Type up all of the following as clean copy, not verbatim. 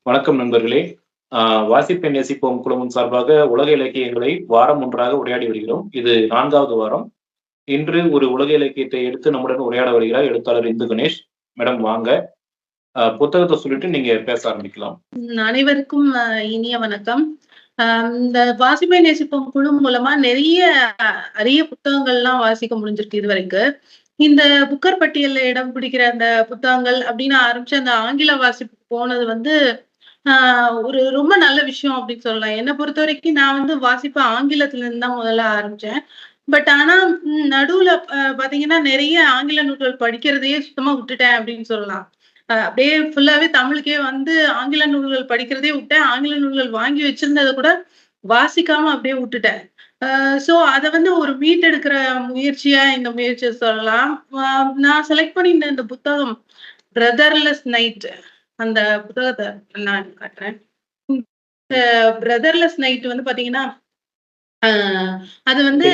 வணக்கம் நண்பர்களே. வாசிப்பை நேசிப்போம் குழுமம் சார்பாக உலக இலக்கியங்களை வாரம் ஒன்றாக உரையாடி வருகிறோம். இது 4வது வாரம். இன்று ஒரு உலக இலக்கியத்தை எடுத்து நம்முடன் உரையாட வருகிறார் எழுத்தாளர் இந்து கணேஷ். மேடம் வாங்க. புத்தகத்த சொல்லிட்டு நீங்க பேச ஆரம்பிக்கலாம். அனைவருக்கும் இனிய வணக்கம். இந்த வாசிப்பை நேசிப்போம் குழு மூலமா நிறைய அரிய புத்தகங்கள்லாம் வாசிக்க முடிஞ்சிருக்கு இதுவரைக்கும். இந்த புக்கர் பட்டியல்ல இடம் பிடிக்கிற அந்த புத்தகங்கள் அப்படின்னு ஆரம்பிச்சு அந்த ஆங்கில வாசிப்பு போனது வந்து ஒரு ரொம்ப நல்ல விஷயம் அப்படின்னு சொல்லலாம். என்ன பொறுத்தவரைக்கும் நான் வந்து வாசிப்ப ஆங்கிலத்துல இருந்து தான் முதல்ல ஆரம்பிச்சேன். பட் ஆனா நடுவுல பாத்தீங்கன்னா நிறைய ஆங்கில நூல்கள் படிக்கிறதையே சுத்தமா விட்டுட்டேன் அப்படின்னு சொல்லலாம். அப்படியே ஃபுல்லாவே தமிழுக்கே வந்து ஆங்கில நூல்கள் படிக்கிறதே விட்டேன். ஆங்கில நூல்கள் வாங்கி வச்சிருந்தத கூட வாசிக்காம அப்படியே விட்டுட்டேன். சோ அத வந்து ஒரு மீட்டெடுக்கிற முயற்சியா இந்த முயற்சிய சொல்லலாம். நான் செலக்ட் பண்ணியிருந்த இந்த புத்தகம் பிரதர்லெஸ் நைட். அந்த புத்தகத்த நான் காட்டுறேன். பிரதர்லெஸ் நைட் வந்து பாத்தீங்கன்னா, அது வந்து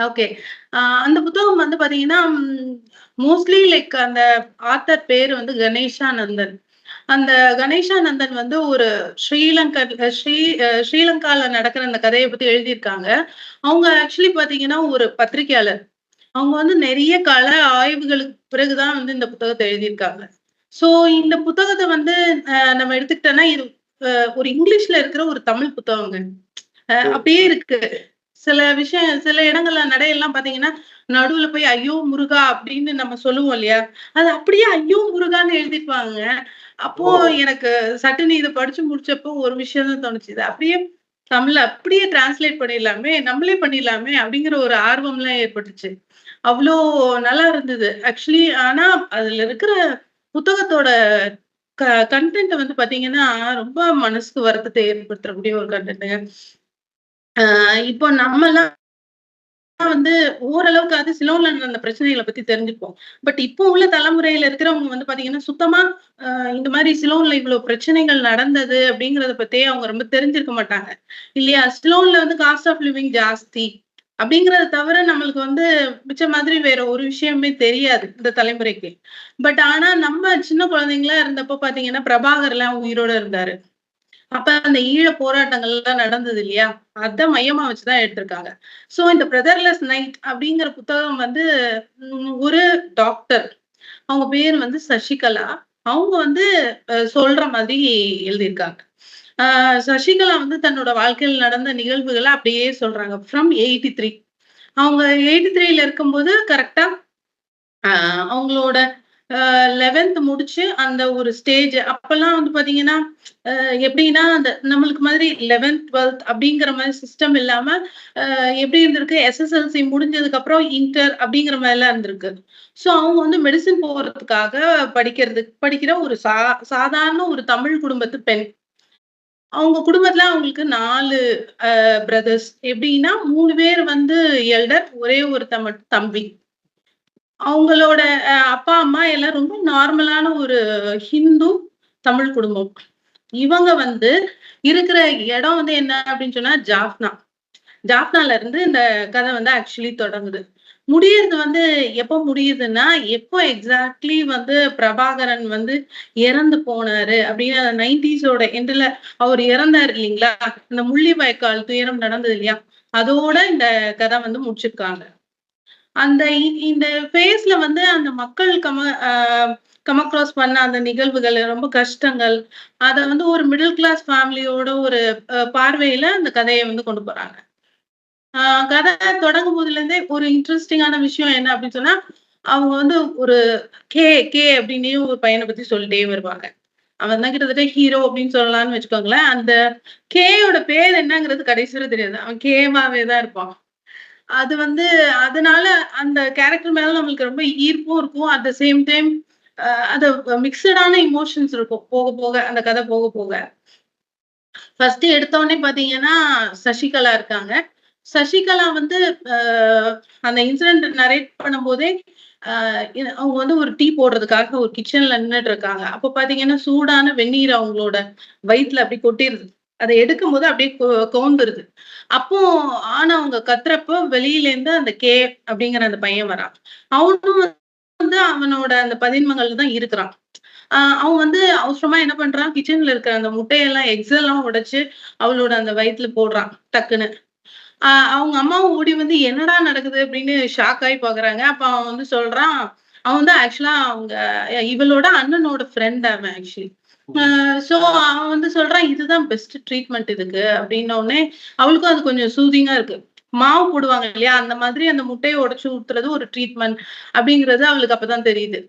ஓகே. அந்த புத்தகம் வந்து பாத்தீங்கன்னா, மோஸ்ட்லி லைக் அந்த ஆத்தர் பேரு வந்து கணேஷானந்தன். அந்த கணேஷானந்தன் வந்து ஒரு ஸ்ரீலங்கால நடக்கிற அந்த கதைய பத்தி எழுதியிருக்காங்க. அவங்க ஆக்சுவலி பாத்தீங்கன்னா ஒரு பத்திரிக்கையாளர். அவங்க வந்து நிறைய கள ஆய்வுகளுக்கு பிறகுதான் வந்து இந்த புத்தகத்த எழுதியிருக்காங்க. சோ இந்த புத்தகத்த வந்து நம்ம எடுத்துக்கிட்டோம்னா, இது ஒரு இங்கிலீஷ்ல இருக்கிற ஒரு தமிழ் புத்தகங்க. அப்படியே இருக்கு. சில இடங்கள்ல நடையெல்லாம் பாத்தீங்கன்னா, நடுவுல போய் ஐயோ முருகா அப்படின்னு நம்ம சொல்லுவோம் இல்லையா? அது அப்படியே ஐயோ முருகான்னு எழுதிருப்பாங்க. அப்போ எனக்கு சட்டுன்னு இத படிச்சு முடிச்சப்போ ஒரு விஷயம் தான் தோணுச்சு. இது அப்படியே தமிழ்ல அப்படியே டிரான்ஸ்லேட் பண்ணிடலாமே, நம்மளே பண்ணிடலாமே அப்படிங்கிற ஒரு ஆர்வம்லாம் ஏற்பட்டுச்சு. அவ்ளோ நல்லா இருந்தது. ஆக்சுவலி ஆனா அதுல இருக்கிற புத்தகத்தோட க கன்டென்ட் வந்து பாத்தீங்கன்னா, ரொம்ப மனசுக்கு வருத்தத்தை ஏற்படுத்தக்கூடிய ஒரு கன்டென்ட்டுங்க. இப்போ நம்மலாம் வந்து ஓரளவுக்காவது சிலோன்ல நடந்த பிரச்சனைகள பத்தி தெரிஞ்சுப்போம். பட் இப்போ உள்ள தலைமுறையில இருக்கிறவங்க வந்து பாத்தீங்கன்னா, சுத்தமா இந்த மாரி சிலோன்ல இவ்ளோ பிரச்சனைகள் நடந்தது அப்படிங்கிறத பத்தியே அவங்க ரொம்ப தெரிஞ்சிருக்க மாட்டாங்க. இல்லையா? சிலோன்ல வந்து காஸ்ட் ஆஃப் லிவிங் ஜாஸ்தி. அப்படிங்கிறத தவிர நம்மளுக்கு வந்து மிச்ச மாதிரி வேற ஒரு விஷயமே தெரியாது இந்த தலைமுறைக்கு. பட் ஆனா நம்ம சின்ன குழந்தைங்களா இருந்தப்போ பாத்தீங்கன்னா, பிரபாகர்லாம் உயிரோட இருந்தாரு. அப்ப அந்த ஈழ போராட்டங்கள்லாம் நடந்தது இல்லையா? அத மையமா வச்சுதான் எடுத்திருக்காங்க. சோ இந்த பிரதர்லெஸ் நைட் அப்படிங்கிற புத்தகம் வந்து ஒரு டாக்டர். அவங்க பேரு வந்து சசிகலா. அவங்க வந்து சொல்ற மாதிரி எழுதியிருக்காங்க. சசிகலா வந்து தன்னோட வாழ்க்கையில நடந்த நிகழ்வுகள அப்படியே சொல்றாங்க. ஃப்ரம் 83 அவங்க 83ல இருக்கும்போது கரெக்ட்டா அவங்களோட 11த் முடிச்சு அந்த ஒரு ஸ்டேஜ் அப்பல்லாம் வந்து பாத்தீங்கன்னா, எப்படின்னா அந்த நம்மளுக்கு மாதிரி 11த், 12த் அப்படிங்கிற மாரி சிஸ்டம் இல்லாம, எப்படி இருந்திருக்கு எஸ்எஸ்எல்சி முடிஞ்சதுக்கு அப்புறம் இன்டர் அப்படிங்கிற மாரிலாம் இருந்திருக்கு. சோ அவங்க வந்து மெடிசின் போறதுக்காக படிக்கிற ஒரு சாதாரண ஒரு தமிழ் குடும்பத்து பெண். அவங்க குடும்பத்துல அவங்களுக்கு 4 பிரதர்ஸ். எப்படின்னா 3 பேர் வந்து எல்டர். ஒரே ஒருத்தன் மட்டும் தம்பி. அவங்களோட அப்பா, அம்மா எல்லாம் ரொம்ப நார்மலான ஒரு ஹிந்து தமிழ் குடும்பம். இவங்க வந்து இருக்கிற இடம் வந்து என்ன அப்படின்னு சொன்னா ஜாஃப்னா. ஜாஃப்னால இருந்து இந்த கதை வந்து ஆக்சுவலி தொடங்குது. முடியறது வந்து எப்ப முடியுதுன்னா, எப்போ எக்ஸாக்ட்லி வந்து பிரபாகரன் வந்து இறந்து போனாரு அப்படின்னு 90ஸோட எண்டுல அவர் இறந்தாரு இல்லீங்களா? இந்த முள்ளிவாய்க்கால் துயரம் நடந்தது இல்லையா? அதோட இந்த கதை வந்து முடிச்சிருக்காங்க. அந்த இந்த ஃபேஸ்ல வந்து அந்த மக்கள் கம் அக்ராஸ் பண்ண அந்த நிகழ்வுகள், ரொம்ப கஷ்டங்கள், அத வந்து ஒரு மிடில் கிளாஸ் ஃபேமிலியோட ஒரு பார்வையில அந்த கதைய வந்து கொண்டு போறாங்க. ஆ கதை தொடங்கும் போதுலேருந்தே ஒரு இன்ட்ரஸ்டிங்கான விஷயம் என்ன அப்படின்னு சொன்னா, அவங்க வந்து ஒரு கே கே அப்படின்னே ஒரு பையன பத்தி சொல்லிட்டே வருவாங்க. அவன் தான் கிட்டத்தட்ட ஹீரோ அப்படின்னு சொல்லலாம்னு வச்சுக்கோங்களேன். அந்த கேயோட பேர் என்னங்கிறது கடைசி வரை தெரியாது. அவன் கேவாவே தான் இருப்பான். அது வந்து அதனால அந்த கேரக்டர் மேல நம்மளுக்கு ரொம்ப ஈர்ப்பும் இருக்கும். அட் த சேம் டைம் அது மிக்ஸ்டான எமோஷன்ஸ் இருக்கும். போக போக அந்த கதை போக போக. ஃபர்ஸ்ட் எடுத்தோனே பார்த்தீங்கன்னா, சசிகலா இருக்காங்க. சசிகலா வந்து அ அந்த இன்சிடென்ட் நரேட் பண்ணும்போதே, அ அவங்க வந்து ஒரு டீ போடுறதுக்காக ஒரு கிச்சன்ல நின்னுட்டு இருக்காங்க. அப்ப பார்த்தீங்கன்னா, சூடான வெந்நீர் அவங்களோட வயித்துல அப்படியே கொட்டிருது. அத எடுக்கும்போது அப்படியே கவுந்துருது. அப்போ அவங்க கத்துறப்போ வெளியிலேருந்து அந்த கே அப்படிங்கிற அந்த பையன் வரான். அவனும் வந்து அவனோட அந்த பதின்மங்கள்ல தான் இருக்கிறான். அவன் வந்து அவசரமா என்ன பண்றான், கிச்சன்ல இருக்கிற அந்த முட்டையெல்லாம் எக்ஸ் எல்லாம் உடைச்சு அவளோட அந்த வயித்துல போடுறான் டக்குன்னு. அவங்க அம்மாவும் ஓடி வந்து என்னடா நடக்குது அப்படின்னு ஷாக் ஆகி பாக்குறாங்க. அப்ப அவன் வந்து சொல்றான், அவன் வந்து ஆக்சுவலா அவங்க இவளோட அண்ணனோட ஃப்ரெண்ட் அவன் ஆக்சுவலி. சோ அவன் வந்து சொல்றான், இதுதான் பெஸ்ட் ட்ரீட்மெண்ட் இதுக்கு அப்படின்ன உடனே அவளுக்கும் அது கொஞ்சம் சூதிங்கா இருக்கு. மாவு போடுவாங்க இல்லையா? அந்த மாதிரி அந்த முட்டைய உடைச்சு ஊத்துறது ஒரு ட்ரீட்மெண்ட் அப்படிங்கிறது அவளுக்கு அப்பதான் தெரியுது.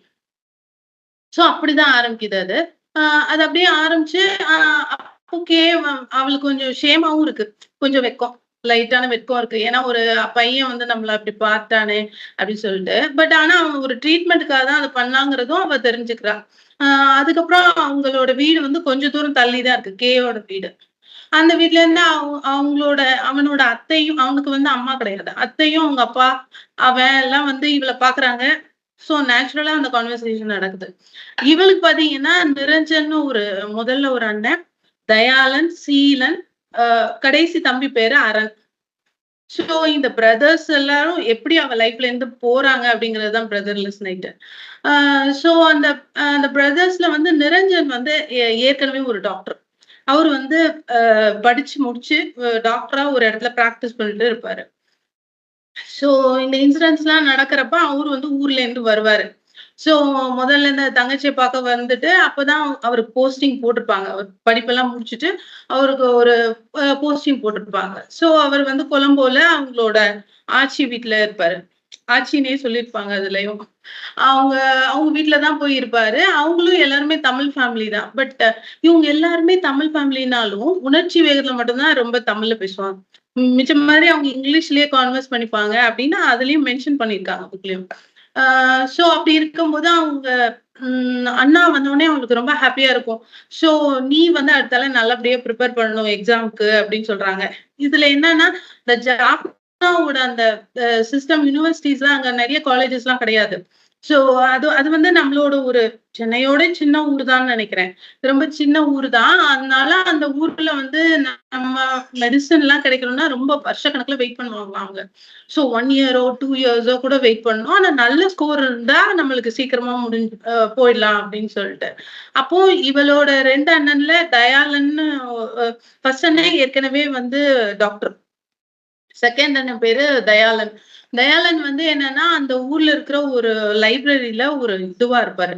சோ அப்படிதான் ஆரம்பிக்குது அது. அ அது அப்படியே ஆரம்பிச்சு அ ஓகே அவளுக்கு கொஞ்சம் ஷேமாவும் இருக்கு. கொஞ்சம் வெட்கம். லைட்டான வெட்கம் இருக்கு. ஏன்னா ஒரு பையன் வந்து நம்மள அப்படி பார்த்தானே அப்படின்னு சொல்லிட்டு. பட் ஆனா அவன் ஒரு ட்ரீட்மெண்ட்டுக்காக தான் அத பண்ணாங்கிறதும் அவ தெரிஞ்சுக்கிறா. அ அதுக்கப்புறம் அவங்களோட வீடு வந்து கொஞ்சம் தூரம் தள்ளி தான் இருக்கு. கேயோட வீடு. அந்த வீட்ல இருந்து அவனோட அத்தையும் அவனுக்கு வந்து அம்மா கிடையாது. அத்தையும், அவங்க அப்பா, அவன் எல்லாம் வந்து இவள பார்க்குறாங்க. ஸோ நேச்சுரலா அந்த கான்வர்சேஷன் நடக்குது. இவளுக்கு பார்த்தீங்கன்னா, நிரஞ்சன்னு முதல்ல ஒரு அண்ணன், தயாளன், சீலன், அ கடைசி தம்பி பேரு அரண். ஸோ இந்த பிரதர்ஸ் எல்லாரும் எப்படி அவ லைஃப்ல இருந்து போறாங்க அப்படிங்கிறது தான் பிரதர்லெஸ் நைட்டு. அ ஸோ அந்த பிரதர்ஸ்ல வந்து நிரஞ்சன் வந்து ஏற்கனவே ஒரு டாக்டர். அவரு வந்து படிச்சு முடிச்சு டாக்டரா ஒரு இடத்துல பிராக்டிஸ் பண்ணிட்டு இருப்பாரு. ஸோ இந்த இன்சிடென்ட்ஸ்லாம் நடக்கிறப்ப அவரு வந்து ஊர்ல இருந்து வருவாரு. ஸோ முதல்ல இந்த தங்கச்சிய பார்க்க வந்துட்டு, அப்பதான் அவருக்கு போஸ்டிங் போட்டிருப்பாங்க. அவர் படிப்பெல்லாம் முடிச்சுட்டு, அவருக்கு ஒரு போஸ்டிங் போட்டிருப்பாங்க. ஸோ அவர் வந்து கொலம்போல அவங்களோட ஆச்சி வீட்ல இருப்பாரு. ஆச்சின்னே சொல்லியிருப்பாங்க அதுலயும். அவங்க அவங்க வீட்ல தான் போய் இருப்பாரு. அவங்களும் எல்லாருமே தமிழ் ஃபேமிலி தான். பட் இவங்க எல்லாருமே தமிழ் ஃபேமிலினாலும், உணர்ச்சி வேகத்துல மட்டும் தான் ரொம்ப தமிழ்ல பேசுவாங்க. மிச்சம் மாரி அவங்க இங்கிலீஷ்லயே கான்வர்ஸ் பண்ணிப்பாங்க அப்படின்னு அதுலயும் மென்ஷன் பண்ணியிருக்காங்க புக்லயும். ஆ சோ அப்படி இருக்கும்போது அவங்க அண்ணா வந்தோனே அவங்களுக்கு ரொம்ப ஹேப்பியா இருக்கும். சோ நீ வந்து அடுத்தால நல்லபடியா பிரிப்பேர் பண்ணணும் எக்ஸாம்க்கு அப்படின்னு சொல்றாங்க. இதுல என்னன்னா, இந்த ஜாப்னாவோட அந்த சிஸ்டம் யூனிவர்சிட்டீஸ்லாம் அங்க நெறைய காலேஜஸ்லாம் கிடையாது. சோ அது அது வந்து நம்மளோட சென்னையோட சின்ன ஊர் தான்னு நெனைக்கிறேன். ரொம்ப சின்ன ஊர் தான். அதனால அந்த ஊர்ல வந்து நம்ம மெடிசின்லாம் கிடைக்கணும்னா ரொம்ப வருஷக்கணக்குல வெயிட் பண்ணுவாங்களாம் அவங்க. சோ 1 இயரோ, 2 இயர்ஸோ கூட வெயிட் பண்ணணும். ஆனா நல்ல ஸ்கோர் இருந்தா நம்மளுக்கு சீக்கிரமா போயிடலாம் அப்படின்னு சொல்லிட்டு. அப்போ இவளோட 2 அண்ணன்ல தயாளன்னு ஃபர்ஸ்ட் அண்ணன் ஏற்கனவே வந்து டாக்டர். செகண்ட் அண்ணன் பேரு தயாளன். தயாளன் வந்து என்னன்னா, அந்த ஊர்ல இருக்கிற ஒரு லைப்ரரியில ஒரு இதுவா இருப்பாரு.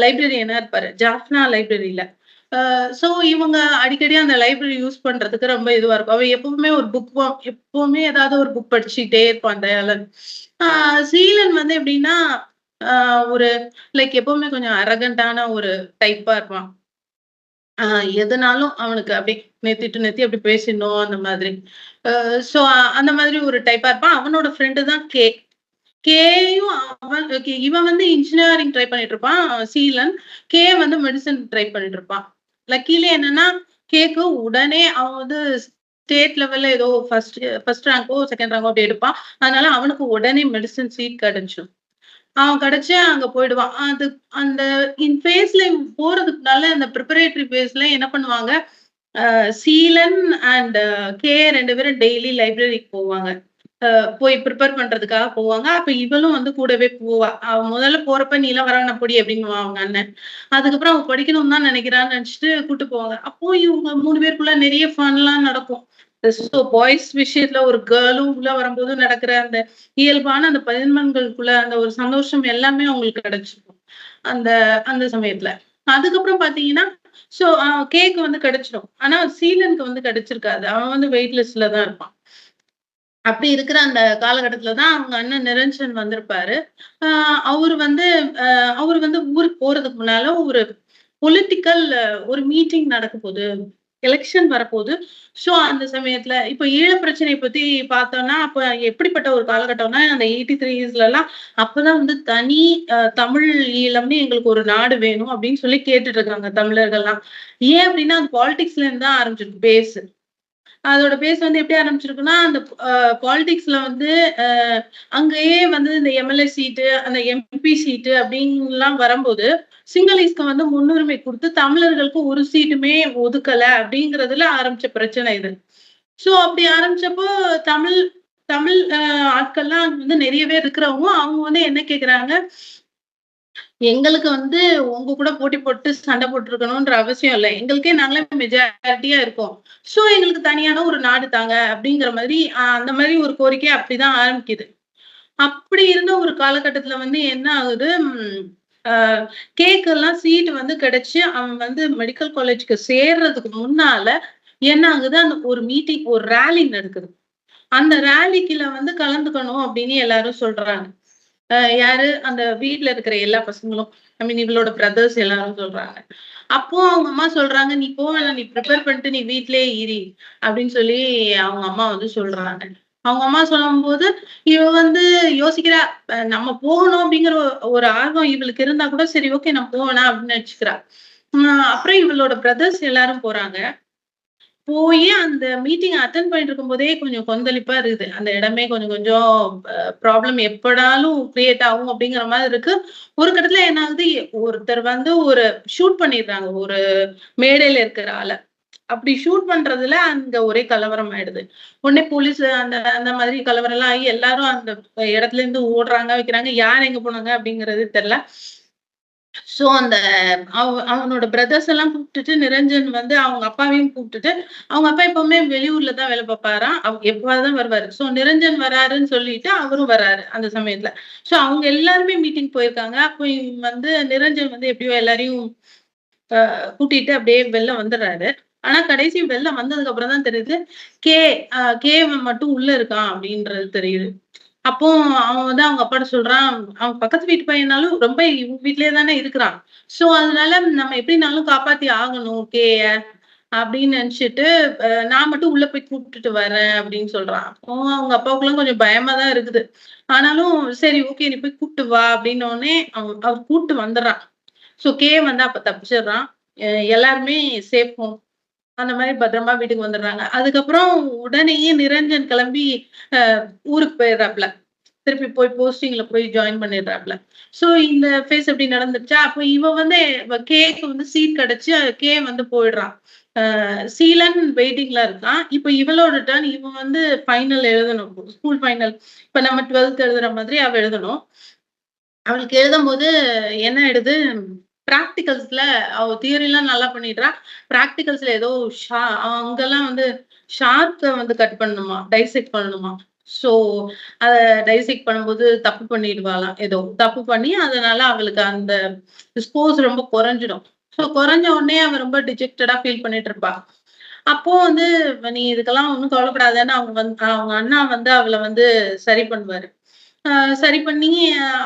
லைப்ரரியனா இருப்பாரு. ஜாஃப்னா லைப்ரரியில. சோ இவங்க அடிக்கடி அந்த லைப்ரரி யூஸ் பண்றதுக்கு ரொம்ப இதுவா இருக்கும். அவன் எப்பவுமே ஏதாவது ஒரு புக் படிச்சுட்டே இருப்பான் தயாளன். ஆ சீலன் வந்து எப்படின்னா, அ ஒரு லைக் எப்பவுமே கொஞ்சம் அரகன்ட்டான ஒரு டைப்பா இருப்பான். ஆ எதுனாலும் அவனுக்கு அப்படியே நேத்திட்டு நேத்தி அப்படி பேசிடணும் அந்த மாதிரி. அ சோ அந்த மாதிரி ஒரு டைப்பா இருப்பான். அவனோட ஃப்ரெண்டு தான் கே. கேயும் இவன் வந்து இன்ஜினியரிங் ட்ரை பண்ணிட்டு இருப்பான் சீலன். கே வந்து மெடிசின் ட்ரை பண்ணிட்டு இருப்பான். லக்கீலி என்னன்னா, கேக்கு உடனே அவன் வந்து ஸ்டேட் லெவல்ல ஏதோ ஃபர்ஸ்ட் ரேங்கோ, செகண்ட் ரேங்கோ அப்படி எடுப்பான். அதனால அவனுக்கு உடனே மெடிசின் சீட் கிடைச்சுரும். அவன் கிடைச்சு அங்க போயிடுவான். அந்த ஃபேஸ்ல போறதுக்கு முன்னால அந்த பிரிப்பரேட்டரி ஃபேஸ்ல என்ன பண்ணுவாங்க, சீலன் அண்ட் கே 2 பேரும் டெய்லி லைப்ரரிக்கு போவாங்க. போய் பிரிப்பேர் பண்றதுக்காக போவாங்க. அப்ப இவளும் வந்து கூடவே போவா. அவ முதல்ல போறப்ப "நீலாம் வர வேணாம் போடி" அப்படின்னுவான் அவங்க அண்ணன். அதுக்கப்புறம் அவ படிக்கணும்னு தான் நினைக்கிறான்னு நினைச்சுட்டு கூட்டு போவாங்க. அப்போ இவங்க 3 பேருக்குள்ள நிறைய ஃபன்லாம் நடக்கும். ஸோ பாய்ஸ் விஷயத்துல ஒரு கேர்ளும் உள்ள வரும்போது நடக்கிற அந்த இயல்பான அந்த பெண்மண்களுக்குள்ள அந்த ஒரு சந்தோஷம் எல்லாமே அவங்களுக்கு கிடைச்சிரும். அந்த அந்த சமயத்துல. அதுக்கப்புறம் பார்த்தீங்கன்னா, ஸோ கேக்கு வந்து கிடைச்சிரும். ஆனா சீலனுக்கு வந்து கிடைச்சிருக்காது. அவன் வந்து வெயிட் லிஸ்ட்ல தான் இருப்பான். அப்படி இருக்கிற அந்த காலகட்டத்துல தான் அவங்க அண்ணன் நிரஞ்சன் வந்திருப்பாரு. அ அவரு வந்து அவரு வந்து ஊருக்கு போறதுக்கு முன்னால பொலிட்டிக்கல் ஒரு மீட்டிங் நடக்கப்போது. எலக்ஷன் வரப்போது. ஸோ அந்த சமயத்துல இப்ப ஈழ பிரச்சனைய பத்தி பார்த்தோம்னா, அப்ப எப்படிப்பட்ட ஒரு காலகட்டம்னா, அந்த 83ஸ்லலாம் அப்பதான் வந்து தனி தமிழ் ஈழம்னு எங்களுக்கு ஒரு நாடு வேணும் அப்படின்னு சொல்லி கேட்டுட்டு இருக்காங்க தமிழர்கள்லாம். ஏன் அப்படின்னா, அது பாலிடிக்ஸ்ல இருந்து தான் ஆரம்பிச்சிருக்கு பேஸ். அதோட பேஸ் வந்து எப்படி ஆரம்பிச்சிருக்குன்னா, அந்த பாலிடிக்ஸ்ல வந்து அ அங்கேயே வந்து இந்த எம்எல்ஏ சீட்டு, அந்த எம்பி சீட்டு அப்டின்லாம் வரம்போது, சிங்களீஸ்க்கு வந்து முன்னுரிமை குடுத்து தமிழர்களுக்கு ஒரு சீட்டுமே ஒதுக்கல அப்டிங்கிறதுல ஆரம்பிச்ச பிரச்சனை இது. ஸோ அப்டி ஆரம்பிச்சப்போ தமிழ் தமிழ் ஆட்கள்லாம் அங்க வந்து நெறைய பேர் இருக்கிறவங்க, அவங்க வந்து என்ன கேட்குறாங்க, எங்களுக்கு வந்து உங்க கூட போட்டி போட்டு சண்டை போட்டுருக்கணும்ன்ற அவசியம் இல்ல. எங்களுக்கே நாங்களே மெஜாரிட்டியா இருக்கோம். சோ எங்களுக்கு தனியான ஒரு நாடு தாங்க அப்படிங்கிற மாதிரி அந்த மாதிரி ஒரு கோரிக்கை அப்படிதான் ஆரம்பிக்குது. அப்படி இருந்த ஒரு காலகட்டத்துல வந்து என்ன ஆகுது, அ கேக்கெல்லாம் சீட் வந்து கிடைச்சு, அவன் வந்து மெடிக்கல் காலேஜ்க்கு சேர்றதுக்கு முன்னால என்ன ஆகுது, அந்த ஒரு மீட்டிங் ஒரு ராலி நடக்குது. அந்த ராலிக்குல வந்து கலந்துக்கணும் அப்படின்னு எல்லாரும் சொல்றாங்க. யாரு? அந்த வீட்ல இருக்கிற எல்லா பசங்களும். ஐ மீன் இவளோட பிரதர்ஸ் எல்லாரும் சொல்றாங்க. அப்போ அவங்க அம்மா சொல்றாங்க, "நீ போ வேணாம். நீ பிரிப்பேர் பண்ணிட்டு நீ வீட்லயே இரு" அப்படின்னு சொல்லி அவங்க அம்மா வந்து சொல்றாங்க. அவங்க அம்மா சொல்லும்போது, இவ வந்து யோசிக்கிறா, நம்ம போகணும் அப்படிங்கிற ஒரு ஆர்வம் இவளுக்கு இருந்தா கூட, சரி ஓகே நான் போவேணாம் அப்படின்னு நெனச்சுக்கிறா. அப்புறம் இவளோட பிரதர்ஸ் எல்லாரும் போறாங்க. போயி அந்த மீட்டிங் அட்டெண்ட் பண்ணிட்டு இருக்கும்போதே கொஞ்சம் கொந்தளிப்பா இருக்குது. அந்த இடமே கொஞ்சம் கொஞ்சம் ப்ராப்ளம் எப்படாலும் கிரியேட் ஆகும் அப்படிங்கிற மாரி இருக்கு. ஒரு கட்டத்துல என்ன ஆகுது, ஒருத்தர் வந்து ஒரு ஷூட் பண்ணிடுறாங்க. ஒரு மேடையில இருக்கிற ஆள. அப்படி ஷூட் பண்றதுல அங்க ஒரே கலவரம் ஆயிடுது. உடனே போலீஸ் அந்த அந்த மாதிரி கலவரம்லாம் ஆகி எல்லாரும் அந்த இடத்துல இருந்து ஓடுறாங்க, வைக்கிறாங்க. யார் எங்க போனாங்க அப்படிங்கிறது தெரியல. சோ அந்த அவனோட பிரதர்ஸ் எல்லாம் கூப்பிட்டுட்டு நிரஞ்சன் வந்து அவங்க அப்பாவையும் கூப்பிட்டுட்டு, அவங்க அப்பா எப்பவுமே வெளியூர்ல தான் வேலை பார்ப்பாராம். எப்பவாவது தான் வருவாரு. சோ நிரஞ்சன் வராருன்னு சொல்லிட்டு அவரும் வராரு அந்த சமயத்துல. சோ அவங்க எல்லாருமே மீட்டிங் போயிருக்காங்க. அப்போ இவன் வந்து நிரஞ்சன் வந்து எப்படியோ எல்லாரையும் அ கூட்டிட்டு அப்படியே வெளில வந்துடுறாரு. ஆனா கடைசி வெளில வந்ததுக்கு அப்புறம் தான் தெரியுது, கே கேவன் மட்டும் உள்ள இருக்கான் அப்படின்றது தெரியுது. அப்போ அவன் வந்து அவங்க அப்பாட்ட சொல்றான், அவன் பக்கத்து வீட்டு பையனாலும் ரொம்ப இவங்க வீட்லயே தானே இருக்கிறான். சோ அதனால நம்ம எப்படினாலும் காப்பாத்தி ஆகணும் கேய அப்படின்னு நினைச்சுட்டு, நான் மட்டும் உள்ள போய் கூப்பிட்டுட்டு வரேன் அப்படின்னு சொல்றான். அப்போ அவங்க அப்பாவுக்குலாம் கொஞ்சம் பயமா தான் இருக்குது. ஆனாலும் சரி ஓகே நீ போய் கூப்பிட்டு வா அப்படின்னோனே, அவர் கூப்பிட்டு வந்துர்றான். சோ கே வந்து அப்ப தப்பிச்சிடுறான். எ எல்லாருமே சேஃப் ஹோம். அந்த மாரி பத்திரமா வீட்டுக்கு வந்துடுறாங்க. அதுக்கப்புறம் உடனேயே நிரஞ்சன் கிளம்பி அ ஊருக்கு போயிடுறாப்ல. திருப்பி போய் போஸ்டிங்ல போய் ஜாயின் பண்ணிடுறாப்ல. சோ இந்த ஃபேஸ் எப்படி நடந்துச்சா, அப்ப கேக்கு வந்து சீட் கிடைச்சு கே வந்து போயிடுறான். சீலன் வெயிட்டிங்ல இருக்கான். இப்ப இவளோட டர்ன் இவன் வந்து ஃபைனல் எழுதணும். School final. இப்ப நம்ம 12த் எழுதுற மாதிரி அவ எழுதணும். அவளுக்கு எழுதும்போது என்ன ஆயிடுது, பிராக்டிகல்ஸ்ல அவ தியரிலாம் நல்லா பண்ணிடுறா. பிராக்டிகல்ஸ்ல ஏதோ அங்கலாம் வந்து ஷார்க்க வந்து கட் பண்ணணுமா, டைசெக்ட் பண்ணணுமா. ஸோ அத டைசெக்ட் பண்ணும்போது தப்பு பண்ணிடுவாளாம் ஏதோ. தப்பு பண்ணி அதனால அவளுக்கு அந்த ஸ்கோர்ஸ் ரொம்ப குறைஞ்சிடும். ஸோ குறைஞ்ச உடனே அவ ரொம்ப டிஜெக்டடா ஃபீல் பண்ணிட்டு இருப்பா. அப்போ வந்து நீ இதுக்கெல்லாம் ஒண்ணும் கவலைப்படாதன்னு அவங்க அண்ணா வந்து அவள வந்து சரி பண்ணுவாரு. அ சரி பண்ணி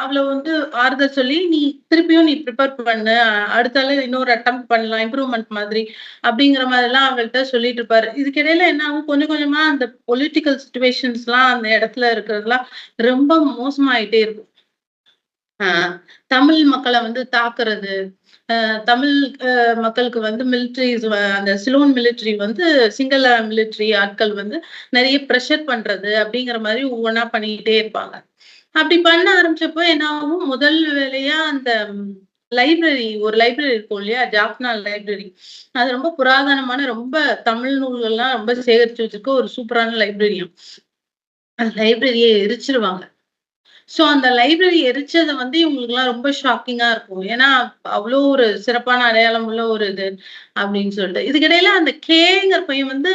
அவள வந்து ஆறுதல் சொல்லி, "நீ திருப்பியும் நீ ப்ரிப்பேர் பண்ணு. அடுத்தால இன்னொரு அட்டெம்ப்ட் பண்ணலாம். இம்ப்ரூவ்மென்ட் மாதிரி." அப்படிங்கிற மாதிரிலாம் அவள்ட்ட சொல்லிட்டு இருப்பாரு. இதுக்கிடையில என்ன ஆகும், கொஞ்சம் கொஞ்சமா அந்த பொலிட்டிக்கல் சிச்சுவேஷன்ஸ்லாம் அந்த இடத்துல இருக்கிறதெல்லாம் ரொம்ப மோசமாயிட்டே இருக்கும். அ தமிழ் மக்கள வந்து தாக்குறது, தமிழ் மக்களுக்கு வந்து மிலிட்டரிஸ் அந்த சிலோன் மிலிட்டரி வந்து சிங்கள மிலிட்டரி ஆட்கள் வந்து நெறைய பிரஷர் பண்றது அப்படிங்கிற மாரி ஒவ்வொன்னா பண்ணிக்கிட்டே இருப்பாங்க. அப்படி பண்ண ஆரம்பிச்சப்போ என்ன ஆகும், முதல் வேலையா அந்த ஒரு லைப்ரரி இருக்கும் இல்லையா? ஜாஃப்னா லைப்ரரி. அது ரொம்ப புராதனமான ரொம்ப தமிழ் நூல்கள்லாம் ரொம்ப சேகரிச்சு வச்சிருக்க ஒரு சூப்பரான லைப்ரரியாம். அந்த லைப்ரரிய எரிச்சுருவாங்க. சோ அந்த லைப்ரரி எரிச்சது வந்து இவங்களுக்கெல்லாம் ரொம்ப ஷாக்கிங்கா இருக்கும். ஏன்னா, அவ்ளோ ஒரு சிறப்பான அடையாளம் உள்ள ஒரு இது அப்படின்னு சொல்லிட்டு. இதுக்கிடையில அந்த கேங்கிற பையன் வந்து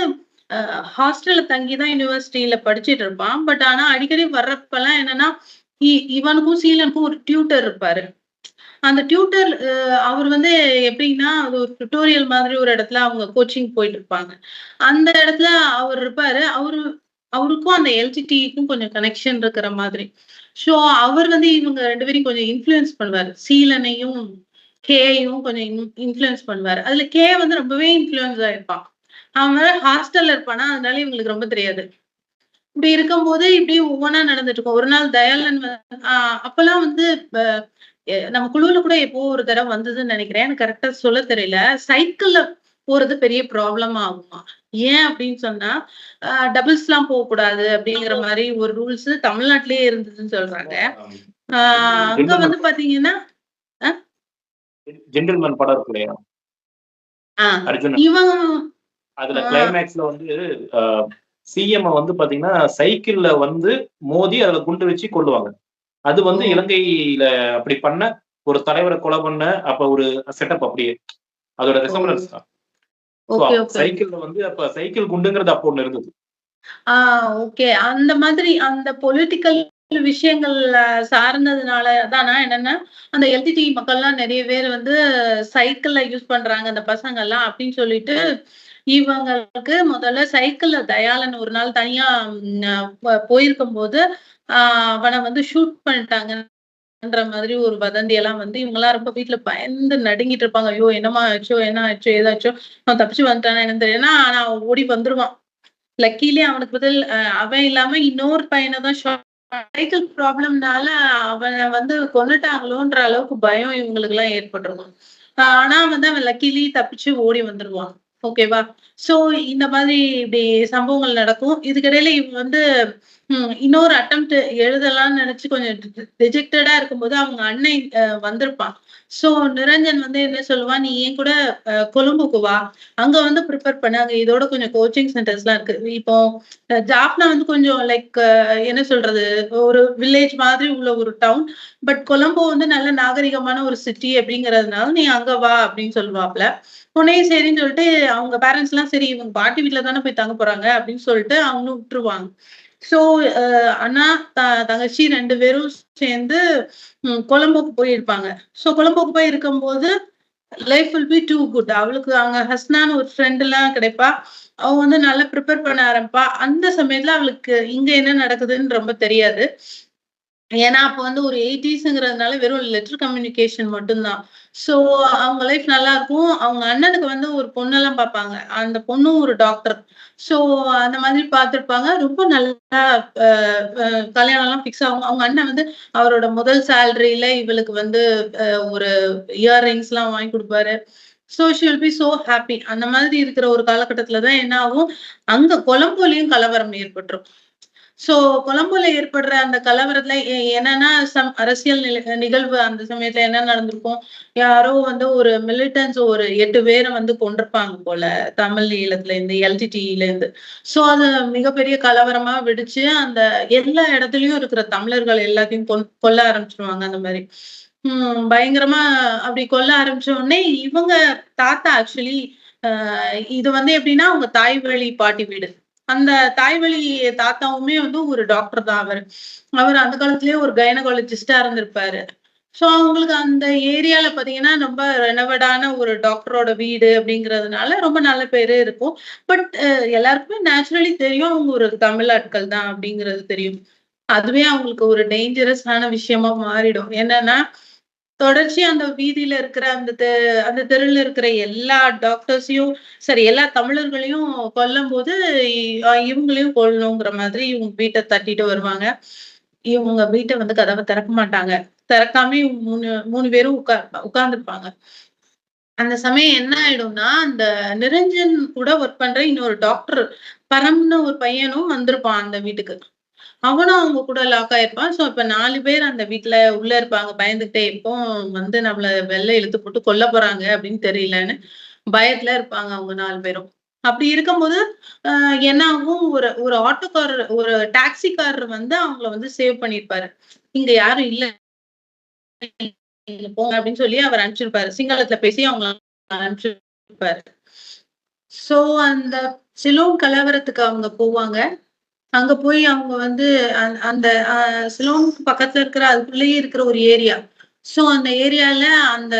அ ஹாஸ்டல்ல தங்கி தான் யுனிவர்சிட்டில படிச்சுட்டு இருப்பான். பட் ஆனா அடிக்கடி வர்றப்பலாம் என்னன்னா, இவனுக்கும் சீலனுக்கும் ஒரு டியூட்டர் இருப்பாரு. அந்த டியூட்டர் அவர் வந்து எப்படின்னா, அது ஒரு டுட்டோரியல் மாதிரி ஒரு இடத்துல அவங்க கோச்சிங் போயிட்டு இருப்பாங்க. அந்த இடத்துல அவர் இருப்பாரு. அவருக்கும் அந்த எல்டிடிக்கும் கொஞ்சம் கனெக்ஷன் இருக்கிற மாதிரி. ஸோ அவர் வந்து இவங்க 2 பேரையும் கொஞ்சம் இன்ஃப்ளூயன்ஸ் பண்ணுவாரு. சீலனையும், கேயையும் கொஞ்சம் இன்ஃப்ளூயன்ஸ் பண்ணுவாரு. அதுல கே வந்து ரொம்பவே இன்ஃப்ளூயன்ஸ் ஆயிருப்பான். அவன் வேற ஹாஸ்டல்ல இருப்பானா, அதனால இவங்களுக்கு ரொம்ப தெரியாது. இப்படி இருக்கும்போது இப்படி ஒவ்வொன்னா நடந்துட்டு இருக்கும். ஒரு நாள் தயாளன் அப்பல்லாம் வந்து ப நம்ம குழுவுல கூட எப்போ ஒரு தடவ வந்ததுன்னு நெனைக்கிறேன். எனக்கு கரெக்ட்டா சொல்ல தெரியல. சைக்கிள்ல போறது பெரிய ப்ராப்ளம் ஆகுமா. ஏன் அப்படின்னு சொன்னா, டபுள்ஸ்லாம் போக்கூடாது அப்படிங்கிற மாரி ஒரு ரூல்ஸ் தமிழ்நாட்டிலேயே இருந்ததுன்னு சொல்றாங்க. ஆ அங்க ஜென்டில்மேன் வந்து பாத்தீங்கன்னா அ, ஜென்டில்மேன் படம் இருக்கு இல்லையா? ஆ அர்ஜுனன். இவன் அதுல ஆ கிளைமேக்ஸ்ல வந்து அ சிஎம்ம வந்து பாத்தீங்கன்னா, சைக்கிள்ல வந்து மோதி அதுல குண்டு வச்சு கொல்லுவாங்க. அது வந்து ஓ! இலங்கையில அப்படி பண்ண ஒரு தலைவரை கொலை பண்ண அப்ப ஒரு செட்டப் அப்படியே. அதோட ஓ! ரெசம்பளன்ஸ் தான். So okay, okay. சைக்கிள்ல வந்து அப்ப சைக்கிள் குண்டுங்கிறது அப்போ ஒண்ணு இருந்தது. ஆ ஓகே. அந்த மாதிரி அந்த பொலிட்டிக்கல் விஷயங்கள் சார்ந்ததுனால தானா என்னன்னா, அந்த எல்டிடிஇ மக்கள்லாம் நெறைய பேர் வந்து சைக்கிள்ல யூஸ் பண்றாங்க அந்த பசங்கலாம் அப்படின்னு சொல்லிட்டு, இவங்களுக்கு முதல்ல சைக்கிள்ல தயாளன் ஒரு நாள் தனியா போயிருக்கும்போது, ஆ அவன வந்து ஷூட் பண்ணிட்டாங்கன்ற மாதிரி ஒரு வதந்தி எல்லாம் வந்து இவங்கலாம் ரொம்ப வீட்ல பயந்து நடுங்கிட்டு இருப்பாங்க. ஐயோ! என்னம்மா ஆச்சோ? என்ன ஆச்சோ? ஏதாச்சோ? அவன் தப்பிச்சு வந்துட்டானா என்னன்னு தெரியல. ஆனா அவன் ஓடி வந்துருவான். லக்கீலி அவனுக்கு பதில் அவன் இல்லாம இன்னொரு பையன தான் சைக்கிள் ப்ராப்ளம்னால அவன வந்து கொன்னுட்டாங்களோன்ற அளவுக்கு பயம் இவங்களுக்கெல்லாம் ஏற்பட்டுருக்கும். ஆனா வந்து அவன் லக்கீலி தப்பிச்சு ஓடி வந்துருவான். ஓகேவா? ஸோ இந்த மாதிரி இப்படி சம்பவங்கள் நடக்கும். இதுக்கிடையில இவன் வந்து இன்னொரு அட்டெம்ப்ட் எழுதலாம்னு நெனச்சு கொஞ்சம் டிஜெக்டடா இருக்கும்போது அவங்க அண்ணன் வந்திருப்பான். ஸோ நிரஞ்சன் வந்து என்ன சொல்லுவான், "நீ என் கூட கொழும்புக்கு வா. அங்க வந்து பிரிப்பேர் பண்ணு. அங்க இதோட கொஞ்சம் கோச்சிங் சென்டர்ஸ்லாம் இருக்கு." இப்போ ஜாஃப்னா வந்து கொஞ்சம் லைக் என்ன சொல்றது? ஒரு வில்லேஜ் மாதிரி உள்ள ஒரு டவுன். பட் கொலம்போ வந்து நல்ல நாகரிகமான ஒரு சிட்டி அப்படிங்கிறதுனால, "நீ அங்க வா" அப்படின்னு சொல்லுவாப்ல. உடனே சரின்னு சொல்லிட்டு அவங்க பேரண்ட்ஸ்லாம் சரி இவங்க பாட்டி வீட்ல தானே போய் தங்க போறாங்க அப்படின்னு சொல்லிட்டு அவங்களும் விட்டுருவாங்க. ஸோ அ அண்ணா, தங்கச்சி 2 பேரும் சேர்ந்து கொலம்போக்கு போயிருப்பாங்க. ஸோ கொலம்போக்கு போய் இருக்கும்போது life will be too good. அவளுக்கு அங்க ஹஸ்னான்னு ஒரு ஃப்ரெண்ட்லாம் கிடைப்பா. அவ வந்து நல்லா ப்ரிப்பேர் பண்ண ஆரம்பிப்பா. அந்த சமயத்துல அவளுக்கு இங்க என்ன நடக்குதுன்னு ரொம்ப தெரியாது. ஏன்னா, அப்ப வந்து ஒரு 80ஸ்ங்கிறதுனால வெறும் லெட்டர் கம்யூனிகேஷன் மட்டும் தான். ஸோ அவங்க லைஃப் நல்லாருக்கும். அவங்க அண்ணனுக்கு வந்து ஒரு பொண்ணெல்லாம் பார்ப்பாங்க. அந்த பொண்ணும் ஒரு டாக்டர். ஸோ அந்த மாதிரி பார்த்துருப்பாங்க. ரொம்ப நல்லா அ அ கல்யாணம்லாம் ஃபிக்ஸ் ஆகும். அவங்க அண்ணன் வந்து அவரோட முதல் சேலரில இவளுக்கு வந்து ஒரு இயர் ரிங்ஸ்லாம் வாங்கி குடுப்பாரு. So she will be so happy. அந்த மாதிரி இருக்கிற ஒரு காலகட்டத்தில தான் என்ன ஆகும், அங்க கொலம்போலயும் கலவரம் ஏற்பட்டுரும். ஸோ கொலம்போல ஏற்படுற அந்த கலவரத்துல என்னன்னா, அரசியல் நிகழ்வு அந்த சமயத்துல என்ன நடந்திருக்கும், யாரோ வந்து ஒரு மிலிட்டன்ட்ஸ் ஒரு 8 பேர வந்து கொன்றுப்பாங்க போல, தமிழ் ஈழத்துலேருந்து, எல்டிடிஇலேருந்து. ஸோ அது மிகப்பெரிய கலவரமா வெடிச்சு, அந்த எல்லா இடத்துலயும் இருக்கிற தமிழர்கள் எல்லாத்தையும் கொல்ல ஆரம்பிச்சுருவாங்க அந்த மாரி. பயங்கரமா அப்படி கொல்ல ஆரம்பிச்ச உடனே, இவங்க தாத்தா ஆக்சுவலி அ இது வந்து எப்படின்னா, அவங்க தாய் வழி பாட்டி வீடு. அந்த தாய் வழி தாத்தாவுமே வந்து ஒரு டாக்டர் தான் அவரு. அவரு அந்த காலத்திலேயே ஒரு கைனகாலஜிஸ்ட்டா இருந்திருப்பாரு. ஸோ அவங்களுக்கு அந்த ஏரியால பார்த்தீங்கன்னா, ரொம்ப ரெனோவேடான ஒரு டாக்டரோட வீடு அப்படிங்கிறதுனால ரொம்ப நல்ல பேரு இருக்கும். பட் எல்லாருக்குமே நேச்சுரலி தெரியும். அவங்க ஒரு தமிழ் ஆட்கள் தான் அப்படிங்கிறது தெரியும். அதுவே அவங்களுக்கு ஒரு டேஞ்சரஸான விஷயமா மாறிடும். என்னன்னா, தொடர்ச்சியா அந்த வீதியில இருக்கிற அந்த தெருவுல இருக்கிற எல்லா டாக்டர்ஸையும் சரி எல்லா தமிழர்களையும் கொல்லும்போது, இவங்களையும் கொல்லணுங்கிற மாதிரி இவங்க வீட்ட தட்டிட்டு வருவாங்க. இவங்க வீட்ட வந்து கதவ திறக்க மாட்டாங்க. திறக்காம இவங்க 3 பேரும் உட்கார்ந்துருப்பாங்க. அந்த சமயம் என்ன ஆயிடும்னா, அந்த நிரஞ்சன் கூட ஒர்க் பண்ற இன்னொரு டாக்டர் பரம்னு ஒரு பையனும் வந்திருப்பான் அந்த வீட்டுக்கு. அவனும் அவங்க கூட லாக் ஆயிருப்பான். ஸோ இப்ப 4 பேர் அந்த வீட்ல உள்ள இருப்பாங்க. பயந்துகிட்டே எப்போ வந்து நம்மள வெள்ள இழுத்து போட்டு கொல்ல போறாங்க அப்படின்னு தெரியலன்னு பயத்துல இருப்பாங்க அவங்க 4 பேரும். அப்படி இருக்கும்போது அ என்ன ஆகும் ஒரு ஒரு ஆட்டோக்காரர் ஒரு டாக்ஸிக்காரர் வந்து அவங்கள வந்து சேவ் பண்ணியிருப்பாரு. இங்க யாரும் இல்ல நீங்க போங்க அப்படின்னு சொல்லி அவர் அனுப்பிச்சிருப்பாரு. சிங்களத்துல பேசி அவங்கள அனுப்பிச்சிருப்பாரு. ஸோ அந்த சிலோன் கலவரத்துக்கு அவங்க போவாங்க. அங்க போய் அவங்க வந்து அந்த சிலோனுக்கு பக்கத்துல இருக்கிற அதுக்குள்ளேயே இருக்கிற ஒரு ஏரியா. ஸோ அந்த ஏரியால அந்த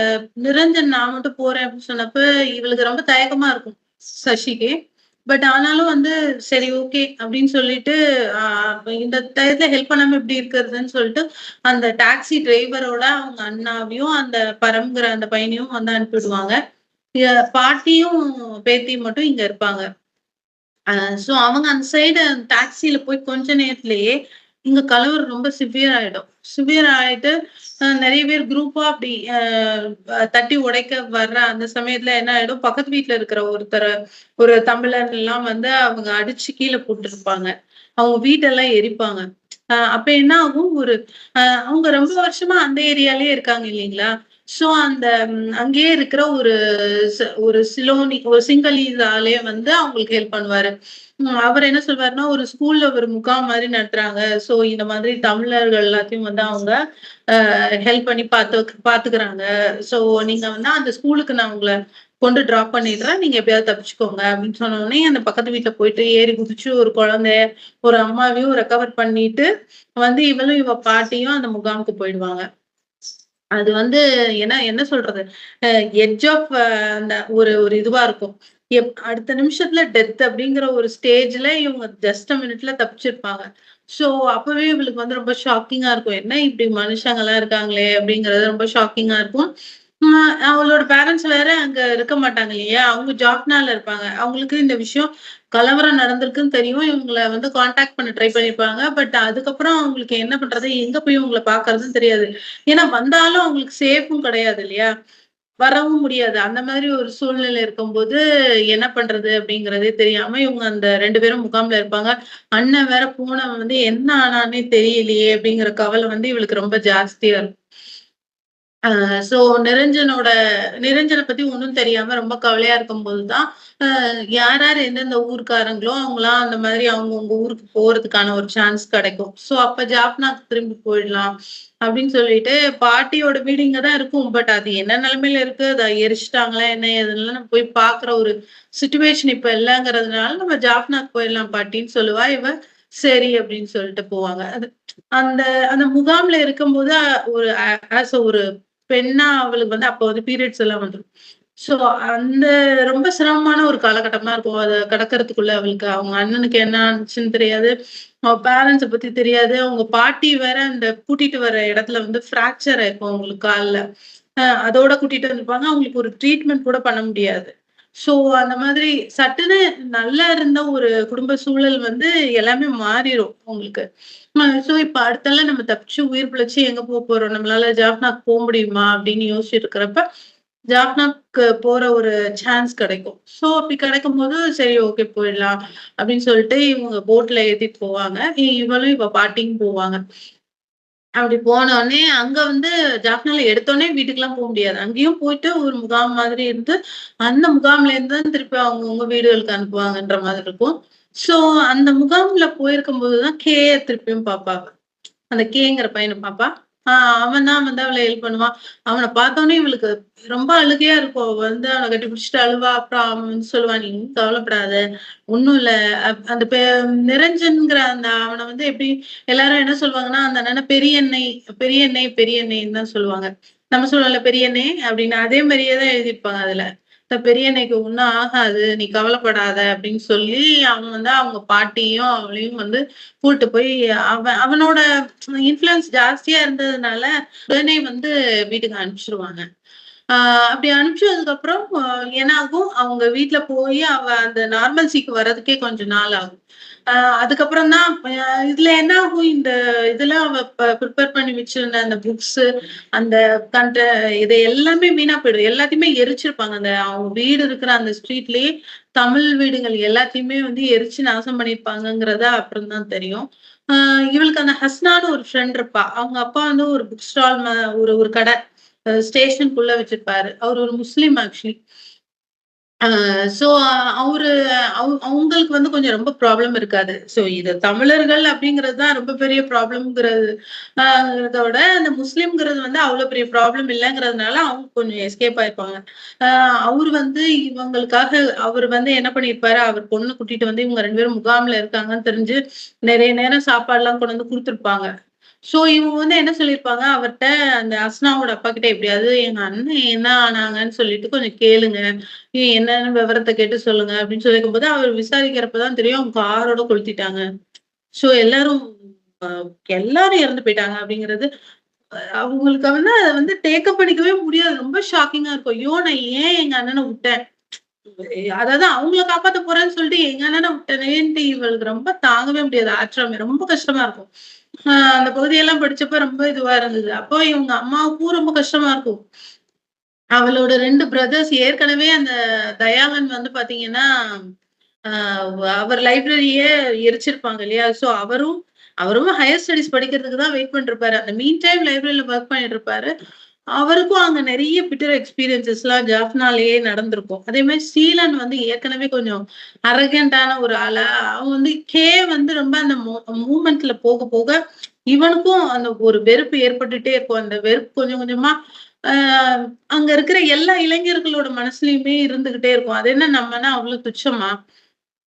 நிரஞ்சன் நான் மட்டும் போறேன் அப்படின்னு சொன்னப்ப, இவளுக்கு ரொம்ப தயக்கமா இருக்கும். சசிக்கு. பட் ஆனாலும் வந்து சரி ஓகே அப்படின்னு சொல்லிட்டு, அ இந்த டயத்துல ஹெல்ப் பண்ணாம எப்படி இருக்கிறதுன்னு சொல்லிட்டு, அந்த டாக்ஸி டிரைவரோட அவங்க அண்ணாவையும், அந்த பரம்ங்கிற அந்த பையனையும் வந்து அனுப்பிவிடுவாங்க. பாட்டியும், பேத்தியும் மட்டும் இங்க இருப்பாங்க. அ சோ அவங்க அந்த சைடு டாக்ஸில போய் கொஞ்ச நேரத்திலேயே, இங்க கலவரம் ரொம்ப சிவியர் ஆயிடும். சிவியர் ஆயிட்டு நெறைய பேர் குரூப்பா அப்படி தட்டி உடைக்க வர்ற அந்த சமயத்துல என்ன ஆயிடும், பக்கத்து வீட்ல இருக்கிற ஒரு தமிழன் எல்லாம் வந்து அவங்க அடிச்சு கீழ போட்டுருப்பாங்க. அவங்க வீட்டெல்லாம் எரிப்பாங்க. அப்ப என்ன ஆகும், அவங்க ரொம்ப வருஷமா அந்த ஏரியாலயே இருக்காங்க இல்லீங்களா? சோ அந்த அங்கேயே இருக்கிற ஒரு சிலோனி ஒரு சிங்களீஸ் ஆளே வந்து அவங்களுக்கு ஹெல்ப் பண்ணுவாரு. அவர் என்ன சொல்வாருன்னா, ஒரு ஸ்கூல்ல ஒரு முகாம் மாரி நடத்துறாங்க. சோ இந்த மாதிரி தமிழர்கள் எல்லாத்தையும் வந்து அவங்க ஹெல்ப் பண்ணி பாத்துக்குறாங்க. சோ நீங்க வந்து அந்த ஸ்கூலுக்கு நான் உங்கள கொண்டு டிராப் பண்ணிடுறேன். நீங்க எப்படியாவது தப்பிச்சுக்கோங்க அப்படின்னு சொன்ன உடனே, அந்த பக்கத்து வீட்ல போயிட்டு ஏறி குதிச்சு ஒரு குழந்தைய, ஒரு அம்மாவையும் ரெக்கவர் பண்ணிட்டு வந்து இவளும் இவ பாட்டியும் அந்த முகாமுக்கு போயிடுவாங்க. அது வந்து என்ன என்ன சொல்றது? அ எட்ஜ் ஆஃப் அந்த ஒரு ஒரு இதுவா இருக்கும். அடுத்த நிமிஷத்துல டெத் அப்படிங்கிற ஒரு ஸ்டேஜ்ல இவங்க ஜஸ்ட் அ மினிட்ல தப்பிச்சிருப்பாங்க. ஸோ அப்பவே இவளுக்கு வந்து ரொம்ப ஷாக்கிங்கா இருக்கும். என்ன இப்படி மனுஷங்கலாம் இருக்காங்களே அப்படிங்கிறது ரொம்ப ஷாக்கிங்கா இருக்கும். அவளோட பேரண்ட்ஸ் வேற அங்க இருக்க மாட்டாங்க இல்லையா? அவங்க ஜாப்னால இருப்பாங்க. அவங்களுக்கு இந்த விஷயம் கலவரம் நடந்திருக்குன்னு தெரியும். இவங்கள வந்து கான்டாக்ட் பண்ண ட்ரை பண்ணியிருப்பாங்க. பட் அதுக்கப்புறம் அவங்களுக்கு என்ன பண்றது? எங்க போய் இவங்கள பார்க்கறதுன்னு தெரியாது. ஏன்னா வந்தாலும் அவங்களுக்கு சேஃப்பும் கிடையாது இல்லையா? வரவும் முடியாது. அந்த மாதிரி ஒரு சூழ்நிலை இருக்கும்போது, என்ன பண்றது அப்படிங்கிறதே தெரியாம இவங்க அந்த 2 பேரும் முகாம்ல இருப்பாங்க. அண்ணன் வேற போனவன் வந்து என்ன ஆனான்னே தெரியலையே அப்படிங்கிற கவலை வந்து இவளுக்கு ரொம்ப ஜாஸ்தியா இருக்கும். சோ நிரஞ்சன பத்தி ஒண்ணும் தெரியாம ரொம்ப கவலையா இருக்கும்போது தான், யார் யார் எந்தெந்த ஊர்க்காரங்களோ அவங்கலாம் அந்த மாதிரி அவங்கவங்க ஊருக்கு போறதுக்கான ஒரு சான்ஸ் கிடைக்கும். சோ அப்ப ஜாப்னாக்கு திரும்பி போயிடலாம் அப்படின்னு சொல்லிட்டு, பாட்டியோட வீடு இங்க தான் இருக்கும். பட் அது என்ன நிலைமையில இருக்கு, அத எரிச்சுட்டாங்களா என்ன ஏதுன்னுலாம் நம்ம போய் பார்க்குற ஒரு சிச்சுவேஷன் இப்ப இல்லங்கிறதுனால, நம்ம ஜாப்னாக்கு போயிடலாம் பாட்டின்னு சொல்லுவா. இவ சரி அப்படின்னு சொல்லிட்டு போவாங்க. அந்த அந்த முகாம்ல இருக்கும்போது ஒரு ஆஸ் ஒரு பெண்ணா அவளுக்கு வந்து அப்ப வந்து பீரியட்ஸ் எல்லாம் வந்துரும். சோ அந்த ரொம்ப சிரமமான ஒரு காலகட்டமா இருக்கும். அத கடக்கறதுக்குள்ள அவளுக்கு அவங்க அண்ணனுக்கு என்ன ஆச்சுன்னு தெரியாது. அவ பேரண்ட்ஸ பத்தி தெரியாது. அவங்க பாட்டி வேற அந்த கூட்டிட்டு வர இடத்துல வந்து ஃப்ராக்சர் ஆயிருக்கும் அவங்களுக்கு கால்ல. அதோட கூட்டிட்டு வந்திருப்பாங்க. அவங்களுக்கு ஒரு ட்ரீட்மெண்ட் கூட பண்ண முடியாது. சோ அந்த மாதிரி சட்டுன்னு நல்லா இருந்த ஒரு குடும்ப சூழல் வந்து எல்லாமே மாறிரும் உங்களுக்கு. சோ இப்ப அடுத்தால நம்ம தப்பிச்சு உயிர் பிழைச்சு எங்க போறோம்? நம்மளால ஜாஃப்னாக்கு முடியுமா? அப்படின்னு யோசிச்சுட்டு இருக்கிறப்ப, ஜாஃப்னாக்கு போற ஒரு சான்ஸ் கிடைக்கும். சோ அப்படி கிடைக்கும்போது, சரி ஓகே போயிடலாம் அப்படின்னு சொல்லிட்டு இவங்க போட்ல ஏத்திட்டு போவாங்க. இவளும் இவ பாட்டியும் போவாங்க. அப்படி போனோனே, அங்க வந்து ஜாஃப்னால எடுத்தோனே வீட்டுக்குலாம் முடியாது. அங்கேயும் போயிட்டு ஒரு முகாம் மாதிரி இருந்து, அந்த முகாம்ல இருந்து தான் திருப்பி அவங்கவங்க வீடுகளுக்கு அனுப்புவாங்கன்ற மாதிரி இருக்கும். ஸோ அந்த முகாம்ல போயிருக்கும்போது தான் கேய திருப்பியும் பாப்பாங்க. அந்த கேங்கிற பையன பாப்பா. ஆ அவன் தான் வந்து அவள ஹெல்ப் பண்ணுவான். அவன பார்த்தோனே இவளுக்கு ரொம்ப அழுகையா இருக்கும். அவ வந்து அவன கட்டி பிடிச்சுட்டு அழுவா. அப்புறம் அவன் வந்து சொல்லுவான், "நீ ஒண்ணும் கவலைப்படாத. ஒண்ணும் இல்ல." அந்த நிரஞ்சன்ங்கிற அந்த அவன வந்து எப்படி எல்லாரும் என்ன சொல்லுவாங்கன்னா, அந்த அண்ணன பெரியண்ணை, பெரியண்ணே, பெரியண்ணேன்னு தான் சொல்லுவாங்க. நம்ம சொல்லுவோம்ல பெரியண்ணே அப்படின்னு, அதே மாரியே தான் எழுதியிருப்பாங்க அதுல. பெரியண்ணைக்கு ஒண்ணும் ஆகாது. நீ கவலைப்படாத அப்படின்னு சொல்லி, அவன் வந்து அவங்க பாட்டியும், அவளையும் வந்து கூட்டு போய் அவனோட இன்ஃப்ளூயன்ஸ் ஜாஸ்தியா இருந்ததுனால, உடனே வந்து வீட்டுக்கு அனுப்பிச்சுருவாங்க. ஆ அப்படி அனுப்பிச்சதுக்கப்புறம் என்ன ஆகும், அவங்க வீட்ல போயி அவ அந்த நார்மல்சிக்கு வர்றதுக்கே கொஞ்சம் நாள் ஆகும். அ அதுக்கப்புறம் தான் இதுல என்ன ஆகும், இந்த இதெல்லாம் அவ பிரிப்பேர் பண்ணி வச்சிருந்த அந்த புக்ஸு, அந்த கண்ட இது எல்லாமே வீணா போயிடும். எல்லாத்தையுமே எரிச்சிருப்பாங்க. அந்த அவங்க வீடு இருக்கிற அந்த ஸ்ட்ரீட்லயே தமிழ் வீடுகள் எல்லாத்தையுமே வந்து எரிச்சு நாசம் பண்ணியிருப்பாங்கங்கிறது அப்புறம் தான் தெரியும். அ இவளுக்கு அந்த ஹஸ்னான்னு ஒரு ஃப்ரெண்ட் இருப்பா. அவங்க அப்பா வந்து ஒரு புக் ஸ்டால் ஒரு ஒரு கடை ஸ்டேஷனுக்குள்ள வச்சிருப்பாரு. அவரு ஒரு முஸ்லீம் ஆக்சுவலி. ஆ சோ அவரு அவங்களுக்கு வந்து கொஞ்சம் ரொம்ப ப்ராப்ளம் இருக்காது. சோ இது தமிழர்கள் அப்படிங்கிறது தான் ரொம்ப பெரிய ப்ராப்ளம்ங்கிறது இதோட அந்த முஸ்லிம்ங்கிறது வந்து அவ்வளோ பெரிய ப்ராப்ளம் இல்லங்கிறதுனால அவங்க கொஞ்சம் எஸ்கேப் ஆயிருப்பாங்க. ஆ அவரு வந்து இவங்களுக்காக அவரு வந்து என்ன பண்ணியிருப்பாரு, அவர் பொண்ண கூட்டிட்டு வந்து இவங்க 2 பேரும் முகாம்ல இருக்காங்கன்னு தெரிஞ்சு நெறைய நேரம் சாப்பாடுலாம் கொண்டு வந்து குடுத்துருப்பாங்க. சோ இவங்க வந்து என்ன சொல்லியிருப்பாங்க, அவர்ட்ட அந்த அஸ்னாவோட அப்பாகிட்ட எப்படியாவது எங்க அண்ணன் என்ன ஆனாங்கன்னு சொல்லிட்டு கொஞ்சம் கேளுங்க. என்னன்னு விவரத்த கேட்டு சொல்லுங்க அப்படின்னு சொல்லிருக்கும்போது, அவர் விசாரிக்கிறப்ப தான் தெரியும் அவங்க காரோட கொளுத்திட்டாங்க. சோ அ எல்லாரும் இறந்து போயிட்டாங்க அப்படிங்கிறது, அவங்களுக்கு வந்து அத வந்து டேக் அப் பண்ணிக்கவே முடியாது. ரொம்ப ஷாக்கிங்கா இருக்கும். ஐயோ! நான் ஏன் எங்க அண்ணன விட்டேன்? அதாவது அவங்கள காப்பாத்த போறேன்னு சொல்லிட்டு எங்க அண்ணன விட்டனேன்ட்டு இவளுக்கு ரொம்ப தாங்கவே முடியாது. ஆற்றாமை ரொம்ப கஷ்டமா இருக்கும். அந்த பகுதியெல்லாம் படிச்சப்ப ரொம்ப இதுவா இருந்தது. அப்போ இவங்க அம்மாவுக்கும் ரொம்ப கஷ்டமா இருக்கும். அவளோட 2 பிரதர்ஸ் ஏற்கனவே அந்த தயாளன் வந்து பாத்தீங்கன்னா, அ அவர் லைப்ரரியே எரிச்சிருப்பாங்க இல்லையா? சோ அவரும் அவரும் ஹையர் ஸ்டடீஸ் படிக்கிறதுக்கு தான் வெயிட் பண்ணிட்டுருப்பாரு. அந்த மீன் டைம் லைப்ரரில வொர்க் பண்ணிட்டு இருப்பாரு. அவருக்கும் அங்க நிறைய பிட்டர் எக்ஸ்பீரியன்ஸஸ்லாம் ஜாஃப்னாலேயே நடந்திருக்கும். அதே மாரி சீலன் வந்து ஏற்கனவே கொஞ்சம் அரகன்ட்டான ஒரு ஆளா, அவன் வந்து வந்து ரொம்ப அந்த மூவ்மெண்ட்ல போக போக இவனுக்கும் அந்த ஒரு வெறுப்பு ஏற்பட்டுட்டே இருக்கும். அந்த வெறுப்பு கொஞ்சம் கொஞ்சமா அ அங்க இருக்கிற எல்லா இளைஞர்களோட மனசுலயுமே இருந்துகிட்டே இருக்கும். அது என்ன நம்மனா அவ்ளோ துச்சமா?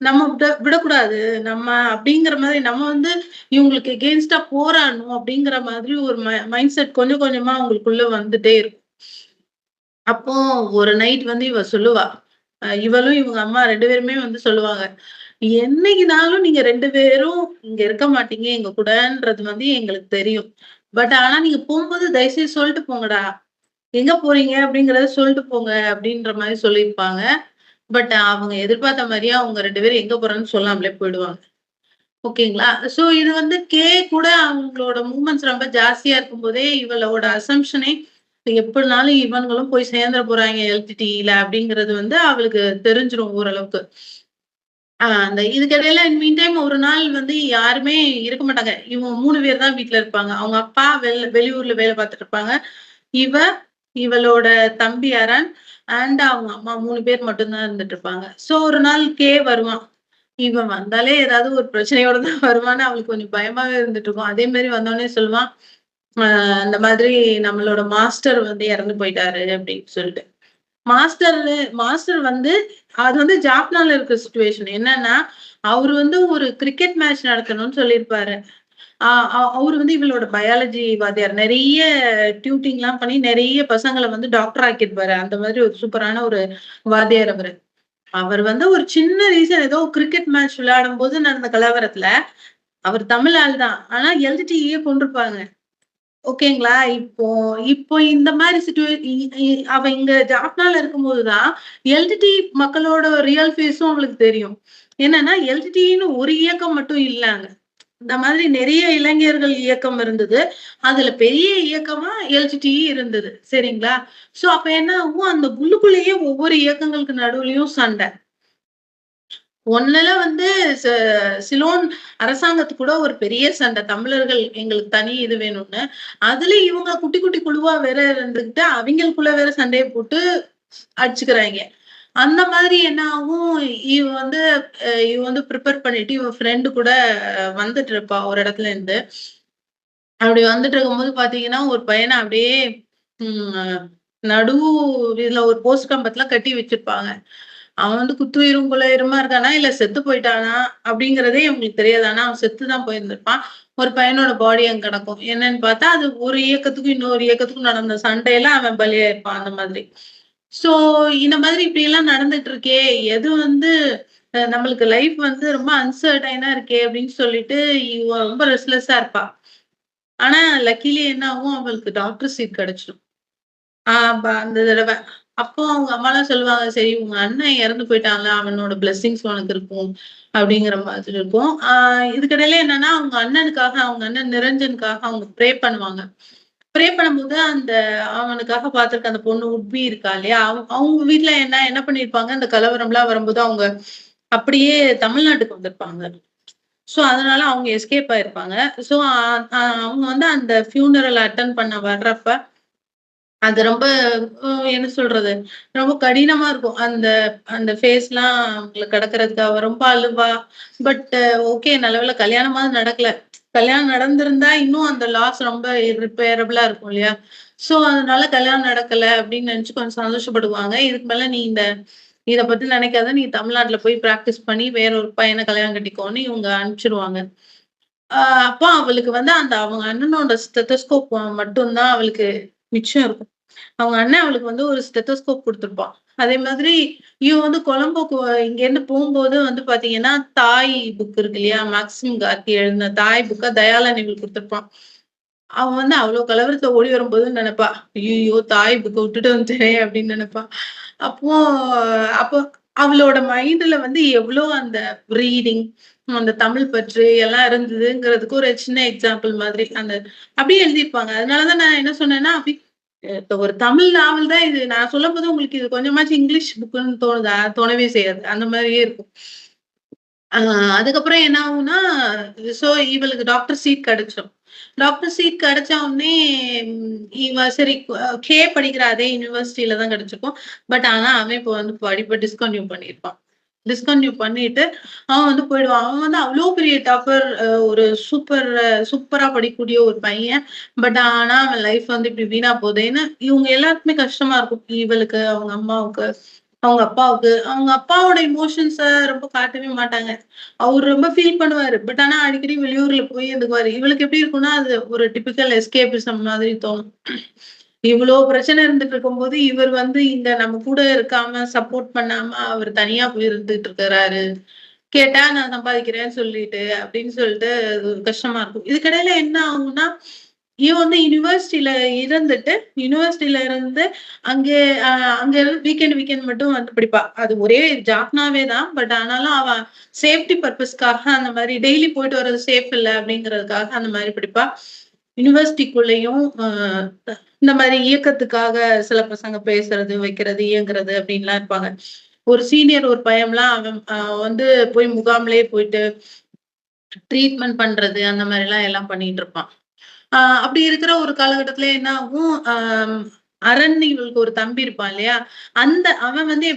நம்ம விடக்கூடாது. நம்ம அப்படிங்கிற மாதிரி நம்ம வந்து இவங்களுக்கு எகெயின்ஸ்டா போராடணும் அப்படிங்கிற மாதிரி ஒரு மைண்ட் செட் கொஞ்சம் கொஞ்சமா அவங்களுக்குள்ள வந்துட்டே இருக்கும். அப்போ ஒரு நைட் வந்து இவ சொல்லுவா. இவளும் இவங்க அம்மா 2 பேருமே வந்து சொல்லுவாங்க. என்னைக்குனாலும் நீங்க 2 பேரும் இங்க இருக்க மாட்டீங்க எங்க கூடன்றது வந்து எங்களுக்கு தெரியும். பட் ஆனா நீங்க போம்போது தயவுசெய்து சொல்லிட்டு போங்கடா. எங்க போறீங்க அப்படிங்கிறத சொல்லிட்டு போங்க அப்படின்ற மாரி சொல்லியிருப்பாங்க. பட் அவங்க எதிர்பார்த்த மாரியே அவங்க 2 பேரும் எங்க போறோம்ன்னு சொல்லாமலே போயிடுவாங்க. ஓகேங்களா? சோ இது வந்து கூட அவங்களோட மூவ்மெண்ட்ஸ் ரொம்ப ஜாஸ்தியா இருக்கும்போதே, இவளோட அசம்ப்ஷனே எப்படினாலும் இவனுங்களும் போய் சேர்ந்துற போறாய்ங்க எல்டிடில அப்படிங்கிறது வந்து அவளுக்கு தெரிஞ்சிரும் ஓரளவுக்கு. அந்த இதுக்கிடையில மீன் டைம் ஒரு நாள் வந்து யாருமே இருக்க மாட்டாங்க. இவங்க 3 பேர் தான் வீட்ல இருப்பாங்க. அவங்க அப்பா வெளியூர்ல வேலை பார்த்துட்டு இருப்பாங்க. இவ, இவளோட தம்பி அரண் அவங்க அம்மா 3 பேர் மட்டும் தான் இருந்துட்டு இருப்பாங்க. சோ ஒரு நாள் வருவான். இவன் வந்தாலே ஏதாவது ஒரு பிரச்சனையோட தான் வருவான்னு அவளுக்கு கொஞ்சம் பயமாவே இருந்துட்டு இருக்கும். அதே மாரி வந்தோனே சொல்லுவான், "அ இந்த மாதிரி நம்மளோட மாஸ்டர் வந்து இறந்து போயிட்டாரு" அப்படின்னு சொல்லிட்டு. மாஸ்டரு மாஸ்டர் வந்து அது வந்து ஜாப்னால இருக்கிற சிச்சுவேஷன். என்னன்னா, அவரு வந்து ஒரு கிரிக்கெட் மேட்ச் நடத்தணும்னு சொல்லியிருப்பாரு. அ அ அவரு வந்து இவளோட பயாலஜி வாத்தியார். நெறைய டியூட்டிங்லாம் பண்ணி நெறைய பசங்கள வந்து டாக்டர் ஆக்கியிருப்பாரு. அந்த மாதிரி ஒரு சூப்பரான ஒரு வாத்தியார் அவரு. அவர் வந்து ஒரு சின்ன ரீசன் ஏதோ கிரிக்கெட் மேட்ச் விளையாடும்போது நடந்த கலவரத்துல, அவர் தமிழ் ஆள் தான். ஆனா எல்டிடிஇயே கொன்றுப்பாங்க. ஓகேங்களா? இப்போ இப்போ இந்த மாரி சிச்சுவே இ இ அவ இங்க ஜாப்னால இருக்கும்போது தான், எல்டிடி மக்களோட ரியல் ஃபேஸும் அவளுக்கு தெரியும். என்னன்னா, எல்டிடின்னு ஒரு இயக்கம் மட்டும் இல்ல அங்க. இந்த மாதிரி நெறைய இளைஞர்கள் இயக்கம் இருந்தது. அதுல பெரிய இயக்கமா எல்டிடிஇ இருந்தது. சரிங்களா? சோ அப்ப என்ன ஆகும், அந்த உள்ளுக்குள்ளேயே ஒவ்வொரு இயக்கங்களுக்கு நடுவுலயும் சண்ட. ஒண்ணுல வந்து ச சிலோன் அரசாங்கத்துக்கு கூட ஒரு பெரிய சண்டை. தமிழர்கள் எங்களுக்கு தனி இது வேணும்னு. அதுல இவங்க குட்டி, குட்டி குழுவா வேற இருந்துகிட்டு, அவிங்களுக்குள்ள வேற சண்டைய போட்டு அடிச்சுக்கிறாய்ங்க. அந்த மாதிரி என்ன ஆகும், இவ வந்து பிரிப்பேர் பண்ணிட்டு, இவ ஃப்ரெண்ட் கூட வந்துட்டு இருப்பா ஒரு இடத்துல இருந்து. அப்படி வந்துட்டு இருக்கும்போது பாத்தீங்கன்னா, ஒரு பையன அப்படியே ம் நடு இதுல ஒரு போஸ்ட் கம்பத்துல கட்டி வச்சிருப்பாங்க. அவன் வந்து குத்துயிரும் கொலையுருமா இருக்கானா, இல்ல செத்து போயிட்டானா அப்படிங்கிறதே இவங்களுக்கு தெரியாது. ஆனா அவன் செத்து தான் போயிருந்திருப்பான். ஒரு பையனோட பாடி அங்க கிடக்கும். என்னன்னு பார்த்தா, அது ஒரு இயக்கத்துக்கும், இன்னொரு இயக்கத்துக்கும் நடந்த சண்டையில அவன் பலியாயிருப்பான் அந்த மாதிரி. சோ இந்த மாதிரி இப்படியெல்லாம் நடந்துட்டு இருக்கே, எது வந்து நம்மளுக்கு லைஃப் வந்து ரொம்ப அன்சர்டைனா இருக்கே அப்படின்னு சொல்லிட்டு, இவ ரொம்ப ரெஸ்ட்லெஸ்ஸா இருப்பா. ஆனா லக்கிலி என்ன ஆகும், அவளுக்கு டாக்டர் சீட் கிடைச்சிடும். அந்த தடவ. அப்போ அவங்க அம்மாலாம் சொல்லுவாங்க, "சரி உங்க அண்ணன் இறந்து போயிட்டான்ல, அவனோட பிளெஸ்ஸிங்ஸ் உனக்கு இருக்கும்." அப்படிங்கிற மாதிரி இருக்கும். இதுக்கிடையில என்னன்னா, அவங்க அண்ணன் நிரஞ்சனுக்காக அவங்க ப்ரே பண்ணுவாங்க. ப்ரே பண்ணும்போது அவனுக்காக பார்த்திருக்க அந்த பொண்ணு உட்பி இருக்கா இல்லையா? அவங்க வீட்ல என்ன என்ன பண்ணியிருப்பாங்க, இந்த கலவரம்லாம் வரும்போது அவங்க அப்படியே தமிழ்நாட்டுக்கு வந்திருப்பாங்க. சோ அதனால அவங்க எஸ்கேப் ஆயிருப்பாங்க. சோ அ அ அவங்க வந்து அந்த ஃபியூனரல் அட்டெண்ட் பண்ண வர்றப்ப அது ரொம்ப என்ன சொல்றது? ரொம்ப கடினமா இருக்கும். அந்த அந்த ஃபேஸ்லாம் அவங்களுக்கு கடக்கிறதுக்கு அவ ரொம்ப அழுவா. பட் ஓகே நல்ல வேள கல்யாணமாவது நடக்கல. கல்யாணம் நடந்திருந்தா இன்னும் அந்த லாஸ் ரொம்ப இர்ரிப்பேரபிளா இருக்கும் இல்லையா? சோ அதனால கல்யாணம் நடக்கல அப்படின்னு நினைச்சு கொஞ்சம் சந்தோஷப்படுவாங்க. இதுக்கு மேல நீ இத பத்தி நினைக்காத. நீ தமிழ்நாட்டுல போய் பிராக்டிஸ் பண்ணி வேற ஒரு பையன கல்யாணம் கட்டிக்கோன்னு இவங்க அனுப்பிச்சுருவாங்க. அ அப்போ அவளுக்கு வந்து அவங்க அண்ணனோட ஸ்டெத்தஸ்கோப் மட்டும் தான் அவளுக்கு மிச்சம் இருக்கும். அவங்க அண்ணன் அவளுக்கு வந்து ஒரு ஸ்டெத்தோஸ்கோப் குடுத்துருப்பான். அதே மாதிரி இவ வந்து கொலம்போக்கு இங்கேருந்து போம்போது வந்து பாத்தீங்கன்னா, தாய் புக் இருக்கு இல்லையா? மேக்ஸிம் கார்கி எழுதின தாய் புக்க தயாளன் இவளுக்கு குடுத்துருப்பான். அவ வந்து அவ்ளோ கலவரத்துல ஓடி வரும்போது நெனப்பா, "ஐய்யய்யோ! தாய் புக்க விட்டுட்டு வந்துட்டேனே" அப்படின்னு நெனப்பா. அப்போ அப்போ அவளோட மைண்ட்ல வந்து எவ்ளோ அந்த ரீடிங், அந்த தமிழ் பற்று எல்லாம் இருந்ததுங்கிறதுக்கு ஒரு சின்ன எக்ஸாம்பிள் மாதிரி. அப்படியே எழுதியிருப்பாங்க. அதனால தான் நான் என்ன சொன்னேன்னா, இப்ப ஒரு தமிழ் நாவல் தான் இது. நான் சொல்லும்போது உங்களுக்கு இது கொஞ்சமாச்சும் இங்கிலீஷ் புக்குன்னு தோணுதா? தோணவே செய்யாது. அந்த மாரியே இருக்கும். அதுக்கப்புறம் என்ன ஆகும்னா, சோ இவளுக்கு டாக்டர் சீட் கிடைச்சிரும். டாக்டர் சீட் கிடைச்ச உடனே இவ சரி படிக்கிற அதே யுனிவர்சிட்டில தான் கிடைச்சிருக்கும். பட் ஆனா அவன் இப்போ வந்து படிப்ப டிஸ்கன்டின்யூ பண்ணியிருப்பான். டிஸ்கன்டின்யூ பண்ணிட்டு அவன் வந்து போயிடுவான். அவன் வந்து அவ்ளோ பெரிய டாப்பர் ஒரு சூப்பரா படிக்கக்கூடிய ஒரு பையன். பட் ஆனா அவன் லைஃப் வந்து இப்படி வீணா போகுதேன்னு இவங்க எல்லாருக்குமே கஷ்டமா இருக்கும். இவளுக்கு, அவங்க அம்மாவுக்கு, அவங்க அப்பாவுக்கு. அவங்க அப்பாவோட எமோஷன்ஸ ரொம்ப காட்டவே மாட்டாங்க. அவரு ரொம்ப ஃபீல் பண்ணுவாரு. பட் ஆனா அடிக்கடி வெளியூர்ல போய் இருந்துக்குவாரு. இவளுக்கு எப்படி இருக்கும்னா, அது ஒரு டிபிக்கல் எஸ்கேபிசம் மாதிரி தோணும். இவ்ளோ பிரச்சனை இருந்துட்டு இருக்கும்போது, இவர் வந்து இங்க நம்ம கூட இருக்காம, சப்போர்ட் பண்ணாம, அவர் தனியா போய் இருந்துட்டு இருக்கிறாரு. கேட்டா நான் சம்பாதிக்கிறேன்னு சொல்லிட்டு, அப்படின்னு சொல்லிட்டு அது ஒரு கஷ்டமா இருக்கும். இதுக்கிடையில என்ன ஆகும்னா, இவ வந்து யுனிவர்சிட்டில இருந்து அங்கே அங்க இருந்து வீக்கெண்ட் மட்டும் வந்து படிப்பா. அது ஒரே ஜாப்னாவே தான். பட் ஆனாலும் அவ சேஃப்டி பர்ப்பஸ்க்காக அந்த மாரி டெய்லி போயிட்டு வர்றது சேஃப் இல்ல அப்படிங்கிறதுக்காக அந்த மாரி படிப்பா. யுனிவர்சிட்டிக்குள்ளேயும் இந்த மாரி இயக்கத்துக்காக சில பசங்க பேசுறது, வைக்கிறது, இயங்குறது அப்படின்லாம் இருப்பாங்க. ஒரு சீனியர் ஒரு பையன்லாம் அவன் வந்து போய் முகாம்லயே போயிட்டு ட்ரீட்மெண்ட் பண்றது அந்த மாரிலாம் எல்லாம் பண்ணிட்டு இருப்பான். அப்படி இருக்கிற ஒரு காலகட்டத்தில என்ன ஆகும், அரண் இவளுக்கு ஒரு தம்பி இருப்பான் இல்லையா? அவன் வந்து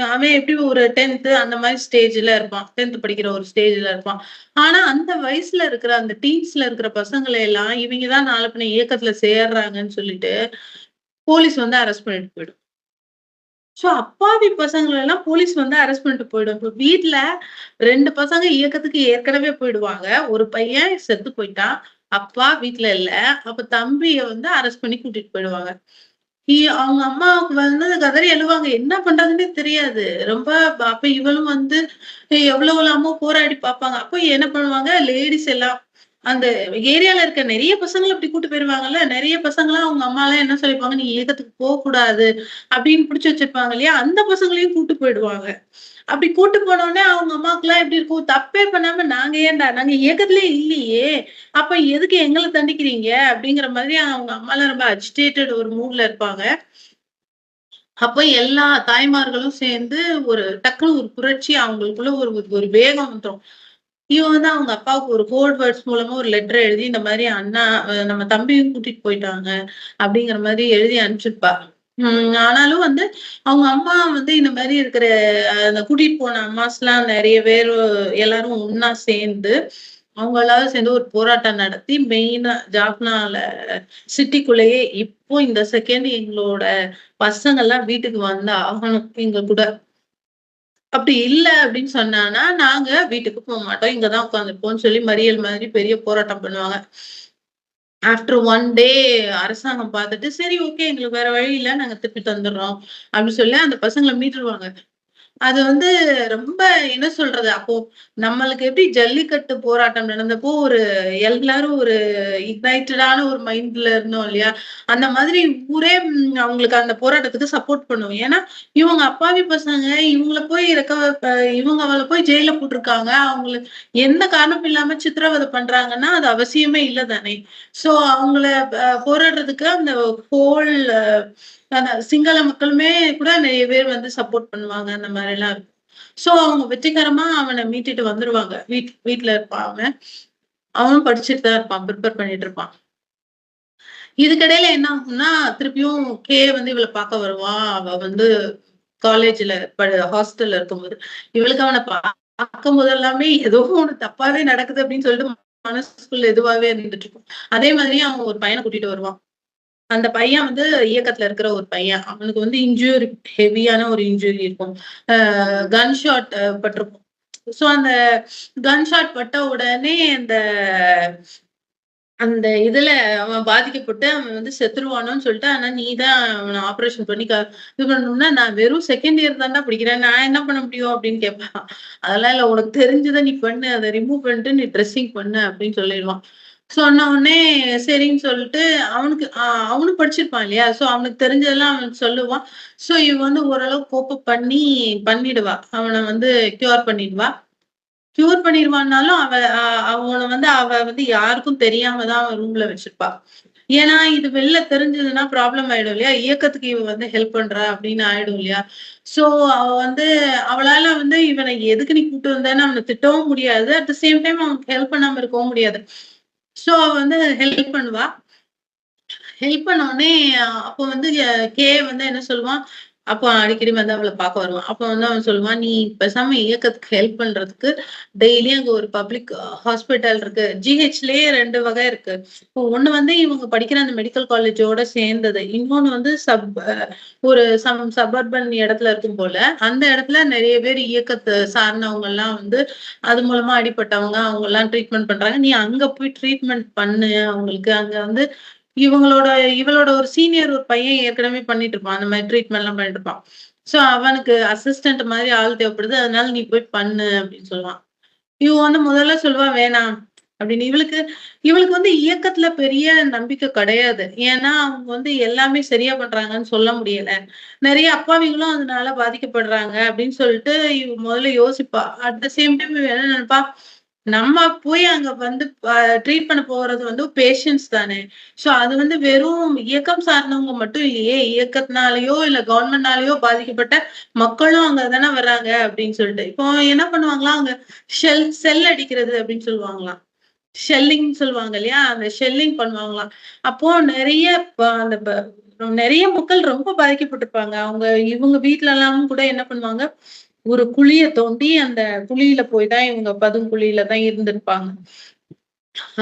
அவன் எப்படி ஒரு 10த் அந்த மாரி ஸ்டேஜ்ல இருப்பான். 10த் படிக்கிற ஒரு ஸ்டேஜ்ல இருப்பான். ஆனா அந்த வயசுல இருக்கிற அந்த டீன்ஸ்ல இருக்கிற பசங்கள எல்லாம் இவங்க தான் நாள பின்ன இயக்கத்துல சேர்றாங்கன்னு சொல்லிட்டு, போலீஸ் வந்து அரெஸ்ட் பண்ணிட்டு போயிடும். அப்பாவி பசங்கள எல்லாம் போலீஸ் வந்து அரெஸ்ட் பண்ணிட்டு போயிடும். இப்ப வீட்ல 2 பசங்க இயக்கத்துக்கு ஏற்கனவே போயிடுவாங்க. ஒரு பையன் செத்து போயிட்டான். அப்பா வீட்ல இல்ல. அப்ப தம்பிய வந்து அரெஸ்ட் பண்ணி கூட்டிட்டு போயிடுவாங்க. அவங்க அம்மாவுக்கு வந்து கதறி அழுவாங்க. என்ன பண்றதுன்னே தெரியாது. ரொம்ப அப்ப இவளும் வந்து எவ்வளவுலாமோ போராடி பார்ப்பாங்க. அப்ப என்ன பண்ணுவாங்க, லேடீஸ் எல்லாம் அந்த ஏரியால இருக்க நெறைய பசங்கள அப்படி கூட்டு போயிருவாங்கல்ல. நெறைய பசங்கலாம் அவங்க அம்மாலாம் என்ன சொல்லிருப்பாங்க, "நீ இயக்கத்துக்கு போக்கூடாது" அப்படின்னு புடிச்சு வச்சிருப்பாங்க இல்லையா? அந்த பசங்களையும் கூட்டு போயிடுவாங்க. அப்படி கூட்டு போனோனே அவங்க அம்மாவுக்குலாம் எப்படி இருக்கும்? தப்பே பண்ணாம நாங்க இயக்கத்திலே இல்லையே! அப்ப எதுக்கு எங்கள தண்டிக்கிறீங்க? அப்படிங்கிற மாதிரி அவங்க அம்மாலாம் ரொம்ப அஜிடேட்டட் ஒரு மூட்ல இருப்பாங்க. அப்ப எல்லா தாய்மார்களும் சேர்ந்து டக்குனு ஒரு புரட்சி அவங்களுக்குள்ள ஒரு ஒரு வேகம் வந்துரும். இவன் வந்து அவங்க அப்பாவுக்கு ஒரு கோட் வேர்ட்ஸ் மூலமா ஒரு லெட்டர் எழுதி, இந்த மாரி அண்ணா நம்ம தம்பியும் கூட்டிட்டு போயிட்டாங்க. அப்படிங்கிற மாரி எழுதி அனுப்பிச்சிருப்பா. ஆனாலும் வந்து அவங்க அம்மா வந்து இந்த மாரி இருக்கிற அந்த கூட்டிட்டு போன அம்மாஸ்லாம் நெறைய பேரு எல்லாரும் ஒண்ணா சேர்ந்து, அவங்க எல்லாரும் சேர்ந்து ஒரு போராட்டம் நடத்தி மெயினா ஜாஃப்னால சிட்டிக்குள்ளேயே இப்போ இந்த செகண்ட் எங்களோட பசங்கள்லாம் வீட்டுக்கு வந்து ஆகணும் எங்க கூட. அப்படி இல்ல அப்படின்னு சொன்னான்னா, நாங்க வீட்டுக்கு போமாட்டோம். இங்க தான் உட்கார்ந்துருப்போம்ன்னு சொல்லி மறியல் மாதிரி பெரிய போராட்டம் பண்ணுவாங்க. ஆஃப்டர் 1 டே அரசாங்கம் பார்த்துட்டு, சரி ஓகே எங்களுக்கு வேற வழி இல்ல. நாங்க திருப்பி தந்துர்றோம். அப்படின்னு சொல்லி அந்த பசங்கள மீட்டுருவாங்க. அது வந்து ரொம்ப என்ன சொல்றது, அப்போ நம்மளுக்கு எப்படி ஜல்லிக்கட்டு போராட்டம் நடந்தப்போ எல்லாரும் ஒரு இக்னைட்டடான ஒரு மைண்ட்ல இருந்தோம் இல்லையா? அந்த மாதிரி ஊரே அவங்களுக்கு அந்த போராட்டத்துக்கு சப்போர்ட் பண்ணும். ஏன்னா, இவங்க அப்பாவி பசங்க, இவங்கள போய் இவங்க அவள போய் ஜெயில்ல போட்டுருக்காங்க. அவங்களுக்கு எந்த காரணமும் இல்லாம சித்திரவதை பண்றாங்கன்னா, அது அவசியமே இல்ல தானே! ஸோ அவங்கள போராடுறதுக்கு அந்த ஹோல் சிங்கள மக்களுமே கூட நெறைய பேர் வந்து சப்போர்ட் பண்ணுவாங்க. அந்த மாரிலாம் இருக்கும். அவங்க வெற்றிகரமா அவன மீட்டுட்டு வந்துருவாங்க. வீட்ல இருப்பான் அவன். அவனும் படிச்சுட்டு தான் இருப்பான். பிரிப்பேர் பண்ணிட்டு இருப்பான். இதுக்கிடையில என்ன ஆகும்னா, திருப்பியும் வந்து இவள பார்க்க வருவான். அவ வந்து காலேஜ்ல ஹாஸ்டல்ல இருக்கும்போது. இவளுக்கு அவன பார்க்கும்போது எல்லாமே ஏதோ ஒண்ணு தப்பாவே நடக்குது அப்படின்னு சொல்லிட்டு மனசுக்குள்ள இதுவாவே இருந்துட்டு இருக்கும். அதே மாதிரி அவன் ஒரு பையன கூட்டிட்டு வருவான். அந்த பையன் வந்து இயக்கத்துல இருக்கிற ஒரு பையன். அவனுக்கு வந்து ஹெவியான ஒரு இன்ஜூரி இருக்கும். கன் ஷாட் பட்டிருக்கும். அந்த கன் ஷாட் பட்ட உடனே அந்த அந்த இதுல அவன் பாதிக்கப்பட்டு அவன் வந்து செத்துருவானோன்னு சொல்லிட்டு, ஆனா நீ தான் அவன ஆப்பரேஷன் பண்ணி இது பண்ணணும்னா, நான் வெறும் செகண்ட் இயர் தான்டா படிக்கிறேன். நான் என்ன பண்ண முடியும்? அப்படின்னு கேட்பான். அதெல்லாம் இல்ல உனக்கு தெரிஞ்சத நீ பண்ணு. அத ரிமூவ் பண்ணிட்டு நீ ட்ரெஸ்ஸிங் பண்ணு அப்படின்னு சொல்லிருவான். சொன்ன உடனே சரின்னு சொல்லிட்டு அவனும் படிச்சிருப்பான் இல்லையா? அவனுக்கு தெரிஞ்சதெல்லாம் அவனுக்கு சொல்லுவான். இவ வந்து ஓரளவு கோப் அப் பண்ணிடுவா. அவன வந்து கியூர் பண்ணிடுவா. கியூர் பண்ணிருவான்னாலும் அவ வந்து யாருக்கும் தெரியாம தான் அவ ரூம்ல வச்சிருப்பா. ஏன்னா இது வெளில தெரிஞ்சதுன்னா ப்ராப்ளம் ஆயிடும் இல்லையா? இயக்கத்துக்கு இவ வந்து ஹெல்ப் பண்றா அப்படின்னு ஆயிடும் இல்லையா? சோ அவ வந்து அவளால வந்து இவன எதுக்கு நீ கூட்டு வந்தன்னு அவன திட்டவும் முடியாது. அட் த சேம் டைம் அவனுக்கு ஹெல்ப் பண்ணாம இருக்கவும் முடியாது. சோ அவ வந்து ஹெல்ப் பண்ணுவா. ஹெல்ப் பண்ண உடனே அப்போ வந்து கே வந்து என்ன சொல்லுவான், அப்போ அடிக்கடி வந்து அவள பார்க்க வருவான். அப்போ வந்து அவன் சொல்லுவான், "நீ பேசாம இயக்கத்துக்கு ஹெல்ப் பண்றதுக்கு டெய்லியும் அங்க ஒரு பப்ளிக் ஹாஸ்பிட்டல் இருக்கு. ஜிஹெச்லயே 2 வகை இருக்கு. இப்போ ஒண்ணு வந்து இவங்க படிக்கிற அந்த மெடிக்கல் காலேஜோட சேர்ந்தது. இன்னொன்னு வந்து ஒரு சபர்பன் இடத்துல இருக்கும் போல. அந்த இடத்துல நெறைய பேர் இயக்கத்த சார்ந்தவங்கலாம் வந்து அது மூலமா அடிபட்டவங்க, அவங்கலாம் ட்ரீட்மெண்ட் பண்றாங்க. நீ அங்க போய் ட்ரீட்மெண்ட் பண்ணு அவங்களுக்கு. அங்க வந்து இவங்களோட இவளோட ஒரு சீனியர் ஒரு பையன் ஏற்கனவே பண்ணிட்டு இருப்பான். அந்த மாரி ட்ரீட்மெண்ட்லாம் பண்ணிட்டு இருப்பான். சோ அவனுக்கு அசிஸ்டன்ட் மாரி ஆள் தேவைப்படுது. அதனால நீ போய் பண்ணு அப்படின்னு சொல்லுவான். இவ வந்து முதல்ல சொல்லுவா வேணாம் அப்படின்னு. இவளுக்கு இவளுக்கு வந்து இயக்கத்துல பெரிய நம்பிக்கை கிடையாது. ஏன்னா அவங்க வந்து எல்லாமே சரியா பண்றாங்கன்னு சொல்ல முடியல. நெறைய அப்பாவிகளும் அதனால பாதிக்கப்படுறாங்க அப்படின்னு சொல்லிட்டு இவ முதல்ல யோசிப்பா. அட் த சேம் டைம் இவ என்ன நினைப்பா, நம்ம போய் அங்க வந்து ட்ரீட் பண்ண போறது வந்து பேஷண்ட்ஸ் தானே. சோ அது வந்து வெறும் இயக்கம் சார்ந்தவங்க மட்டும் இல்லையே. இயக்கத்தினாலயோ, இல்ல கவர்மெண்ட்னாலயோ பாதிக்கப்பட்ட மக்களும் அங்க தானே வர்றாங்க அப்படின்னு சொல்லிட்டு. இப்போ என்ன பண்ணுவாங்களாம், அங்க செல் அடிக்கிறது அப்படின்னு சொல்லுவாங்களாம். ஷெல்லிங்ன்னு சொல்லுவாங்க இல்லையா? அந்த ஷெல்லிங் பண்ணுவாங்களாம். அப்போ நெறைய அந்த நெறைய மக்கள் ரொம்ப பாதிக்கப்பட்டிருப்பாங்க. இவங்க வீட்லலாம் கூட என்ன பண்ணுவாங்க, ஒரு குழிய தோண்டி அந்த குழியில போய் தான் இவங்க பதுங்குழியில தான் இருந்திருப்பாங்க.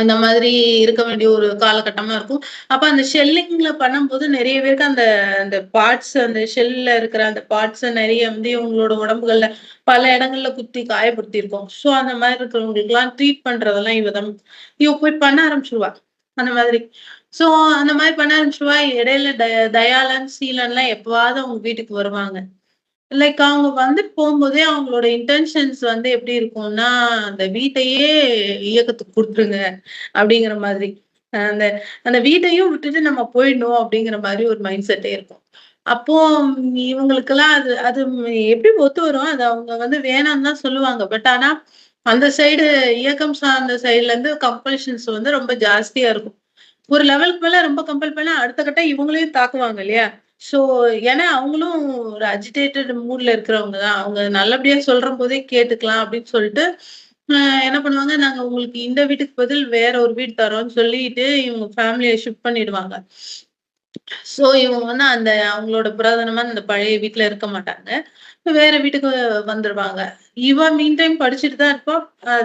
அந்த மாதிரி இருக்க வேண்டிய ஒரு காலகட்டமா இருக்கும். அப்ப அந்த ஷெல்லிங்ல பண்ணும்போது நெறைய பேருக்கு அந்த அந்த பார்ட்ஸ் அந்த ஷெல்ல இருக்கிற அந்த பார்ட்ஸ நெறைய வந்து இவங்களோட உடம்புகள்ல பல இடங்கள்ல குத்தி காயப்படுத்தியிருக்கும். சோ அந்த மாரி இருக்கிறவங்களுக்கெல்லாம் ட்ரீட் பண்றதெல்லாம் இவ போய் பண்ண ஆரம்பிச்சுருவா. அந்த மாதிரி. சோ அந்த மாரி பண்ண ஆரம்பிச்சுருவா. இடையில தயாளன், சீலன்லாம் எப்பவாவது அவங்க வீட்டுக்கு வருவாங்க. லைக் அவங்க வந்துட்டு போம்போதே அவங்களோட இன்டென்ஷன்ஸ் வந்து எப்படி இருக்கும்னா, அந்த வீட்டையே இயக்கத்துக்கு குடுத்துருங்க அப்படிங்கிற மாதிரி. அந்த அந்த வீட்டையும் விட்டுட்டு நம்ம போயிடணும் அப்படிங்கிற மாரி ஒரு மைண்ட் செட்டே இருக்கும். அப்போ இவங்களுக்கெல்லாம் அது அது எப்படி ஒத்து வரும்? அது அவங்க வந்து வேணான்னு தான் சொல்லுவாங்க. பட் ஆனா, அந்த சைடு இயக்கம் சார்ந்த சைட்ல இருந்து கம்பல்ஷன்ஸ் வந்து ரொம்ப ஜாஸ்தியா இருக்கும். ஒரு லெவலுக்கு மேல ரொம்ப கம்பல் பண்ணா அடுத்த கட்டம் இவங்களையும் தாக்குவாங்க இல்லையா? ஸோ ஏன்னா அவங்களும் ஒரு அஜிடேட்டட் மூட்ல இருக்கிறவங்க தான். அவங்க நல்லபடியா சொல்றம்போதே கேட்டுக்கலாம் அப்படின்னு சொல்லிட்டு, அ என்ன பண்ணுவாங்க, நாங்க உங்களுக்கு இந்த வீட்டுக்கு பதில் வேற ஒரு வீடு தர்றோம்ன்னு சொல்லிட்டு இவங்க ஃபேமிலிய ஷிஃப்ட் பண்ணிடுவாங்க. ஸோ இவங்க வந்து அந்த அவங்களோட புராதனமா அந்த பழைய வீட்ல இருக்க மாட்டாங்க. வேற வீட்டுக்கு வந்துருவாங்க. இவ மீன் டைம் படிச்சுட்டு தான் இருப்பா.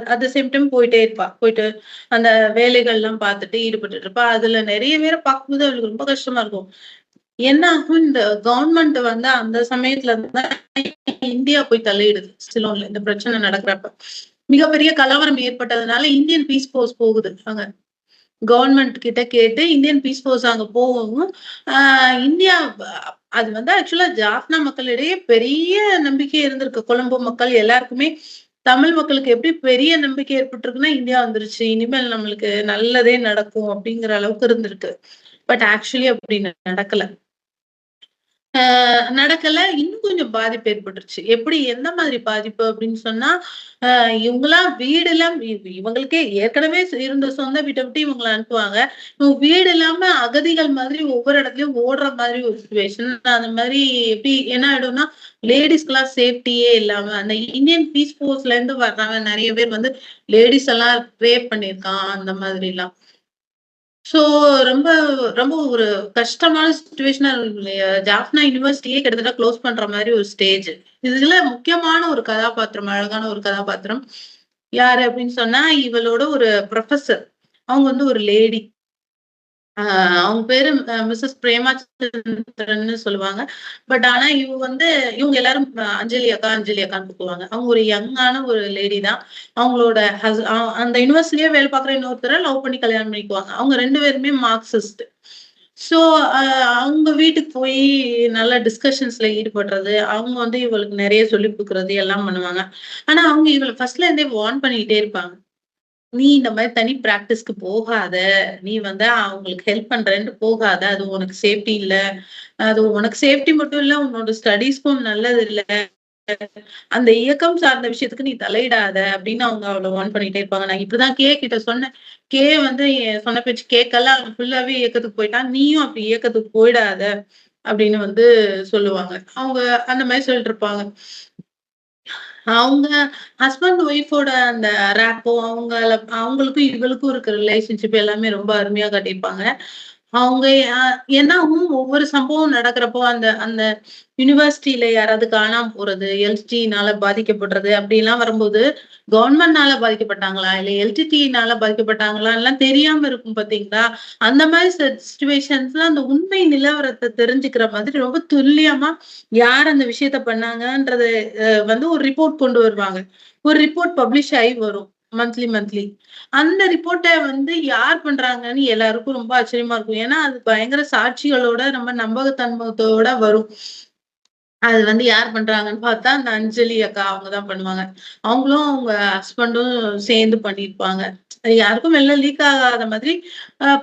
அட் த சேம் டைம் போயிட்டே இருப்பா. போயிட்டு அந்த வேலைகள்லாம் பார்த்துட்டு ஈடுபட்டுட்டு இருப்பா. அதுல நெறைய பேர பார்க்கும்போது அவளுக்கு ரொம்ப கஷ்டமா இருக்கும். என்ன ஆகும் இந்த கவர்ன்மெண்ட் வந்து அந்த சமயத்துல தான் இந்தியா போய் தலையிடுது. சிலோன்ல இந்த பிரச்சனை நடக்கிறப்ப. மிகப்பெரிய கலவரம் ஏற்பட்டதுனால இந்தியன் பீஸ் ஃபோர்ஸ் போகுது அங்க. கவர்ன்மெண்ட் கிட்ட கேட்டு இந்தியன் பீஸ் ஃபோர்ஸ் அங்க போகவும், ஆ இந்தியா அது வந்து ஆக்சுவலா ஜாஃப்னா மக்களிடையே பெரிய நம்பிக்கை இருந்திருக்கு. கொழும்பு மக்கள் எல்லாருக்குமே தமிழ் மக்களுக்கு எப்படி பெரிய நம்பிக்கை ஏற்பட்டிருக்குன்னா, இந்தியா வந்துருச்சு. இனிமேல் நம்மளுக்கு நல்லதே நடக்கும் அப்படிங்கிற அளவுக்கு இருந்திருக்கு. பட் ஆக்சுவலி அப்படி நடக்கல. ஆ நடக்கல. இன்னும் கொஞ்சம் பாதிப்பு ஏற்பட்டுருச்சு. எப்படி எந்த மாதிரி பாதிப்பு அப்படின்னு சொன்னா, அ இவங்கலாம் வீடெல்லாம் இவங்களுக்கே ஏற்கனவே இருந்த சொந்த வீட்ட விட்டு இவங்கள அனுப்புவாங்க. இவங்க வீடு இல்லாம அகதிகள் மாதிரி ஒவ்வொரு இடத்துலயும் ஓடுற மாதிரி ஒரு சிச்சுவேஷன். அந்த மாரி எப்படி என்ன ஆயிடும்னா, லேடீஸ்க்குலாம் சேஃப்டியே இல்லாம அந்த இந்தியன் பீஸ் ஃபோர்ஸ்லேருந்து வர்றவங்க நெறைய பேர் வந்து லேடீஸ் எல்லாம் ரேப் பண்ணியிருக்கான் அந்த மாதிரிலாம். ஸோ ரொம்ப ரொம்ப ஒரு கஷ்டமான சிச்சுவேஷனா இல்லையா? ஜாஃப்னா யுனிவர்சிட்டியே கிட்டத்தட்ட க்ளோஸ் பண்ற மாரி ஒரு ஸ்டேஜ். இதுல முக்கியமான ஒரு கதாபாத்திரம், அழகான ஒரு கதாபாத்திரம். யாரு அப்படின்னு சொன்னா, இவளோட ஒரு புரொஃபசர். அவங்க வந்து ஒரு லேடி. ஆ அவங்க பேரு மிஸஸ் பிரேமா சந்திரன்னு சொல்லுவாங்க. பட் ஆனா இவங்க எல்லாரும் அஞ்சலி அக்கா, அஞ்சலி அக்கான்னு கூப்பிடுவாங்க. அவங்க ஒரு யங்கான ஒரு லேடி தான். அவங்களோட அந்த யுனிவர்சிட்டிலயே வேலை பார்க்குற இன்னொருத்தர லவ் பண்ணி கல்யாணம் பண்ணிக்குவாங்க. அவங்க 2 பேருமே மார்க்சிஸ்ட். ஸோ அ அவங்க வீட்டுக்கு போயி நல்லா டிஸ்கஷன்ஸ்ல ஈடுபடுறது, அவங்க வந்து இவளுக்கு நெறைய சொல்லிக் குடுக்குறது எல்லாம் பண்ணுவாங்க. ஆனா அவங்க இவள ஃபர்ஸ்ட்ல இருந்தே வார்ன் பண்ணிக்கிட்டே இருப்பாங்க. நீ இந்த மாரி தனி பிராக்டிஸ்க்கு போகாத. நீ வந்து அவங்களுக்கு ஹெல்ப் பண்றேன்ட்டு போகாத. அது உனக்கு சேஃப்டி இல்ல. அது உனக்கு சேஃப்டி மட்டும் இல்ல, உன்னோட ஸ்டடீஸ்க்கும் நல்லது இல்ல. அந்த இயக்கம் சார்ந்த விஷயத்துக்கு நீ தலையிடாத அப்படின்னு அவங்க அவள வார்ன் பண்ணிட்டே இருப்பாங்க. நான் இப்படிதான் கிட்ட சொன்னேன். வந்து சொன்ன பேச்சு கேட்கல. அவன் ஃபுல்லாவே இயக்கத்துக்கு போயிட்டான். நீயும் அப்படி இயக்கத்துக்கு போயிடாத அப்படின்னு வந்து சொல்லுவாங்க. அவங்க அந்த மாரி சொல்லிட்டு இருப்பாங்க. அவங்க ஹஸ்பண்ட் ஒய்ஃபோட அந்த ரேப்போ அவங்களுக்கும் இவளுக்கும் இருக்கிற ரிலேஷன்ஷிப் எல்லாமே ரொம்ப அருமையா காட்டியிருப்பாங்க. அவங்க என்னாகும் ஒவ்வொரு சம்பவம் நடக்கிறப்போ அந்த அந்த யுனிவர்சிட்டியில யாராவது காணாம போறது, எல்டிடினால பாதிக்கப்படுறது அப்படிலாம் வரும்போது, கவர்ன்மெண்ட்னால பாதிக்கப்பட்டாங்களா? இல்ல எல்டிடினால பாதிக்கப்பட்டாங்களான்லாம் தெரியாம இருக்கும் பார்த்தீங்களா? அந்த மாரி சிச்சுவேஷன்ஸ்ல அந்த உண்மை நிலவரத்த தெரிஞ்சுக்கிற மாதிரி ரொம்ப துல்லியமா யார் அந்த விஷயத்த பண்ணாங்கன்றத வந்து ஒரு ரிப்போர்ட் கொண்டு வருவாங்க. ஒரு ரிப்போர்ட் பப்ளிஷ் ஆயி வரும். மந்த்லி. அந்த ரிப்போர்ட்ட வந்து யார் பண்றாங்கன்னு எல்லாருக்கும் ரொம்ப ஆச்சரியமா இருக்கும். ஏன்னா, அது பயங்கர சாட்சிகளோட நம்ம நம்பகத்தன்மத்தோட வரும். அது வந்து யார் பண்றாங்கன்னு பார்த்தா, அந்த அஞ்சலி அக்கா அவங்க தான் பண்ணுவாங்க. அவங்களும் அவங்க ஹஸ்பண்டும் சேர்ந்து பண்ணியிருப்பாங்க. அது யாருக்கும் வெளில லீக் ஆகாத மாதிரி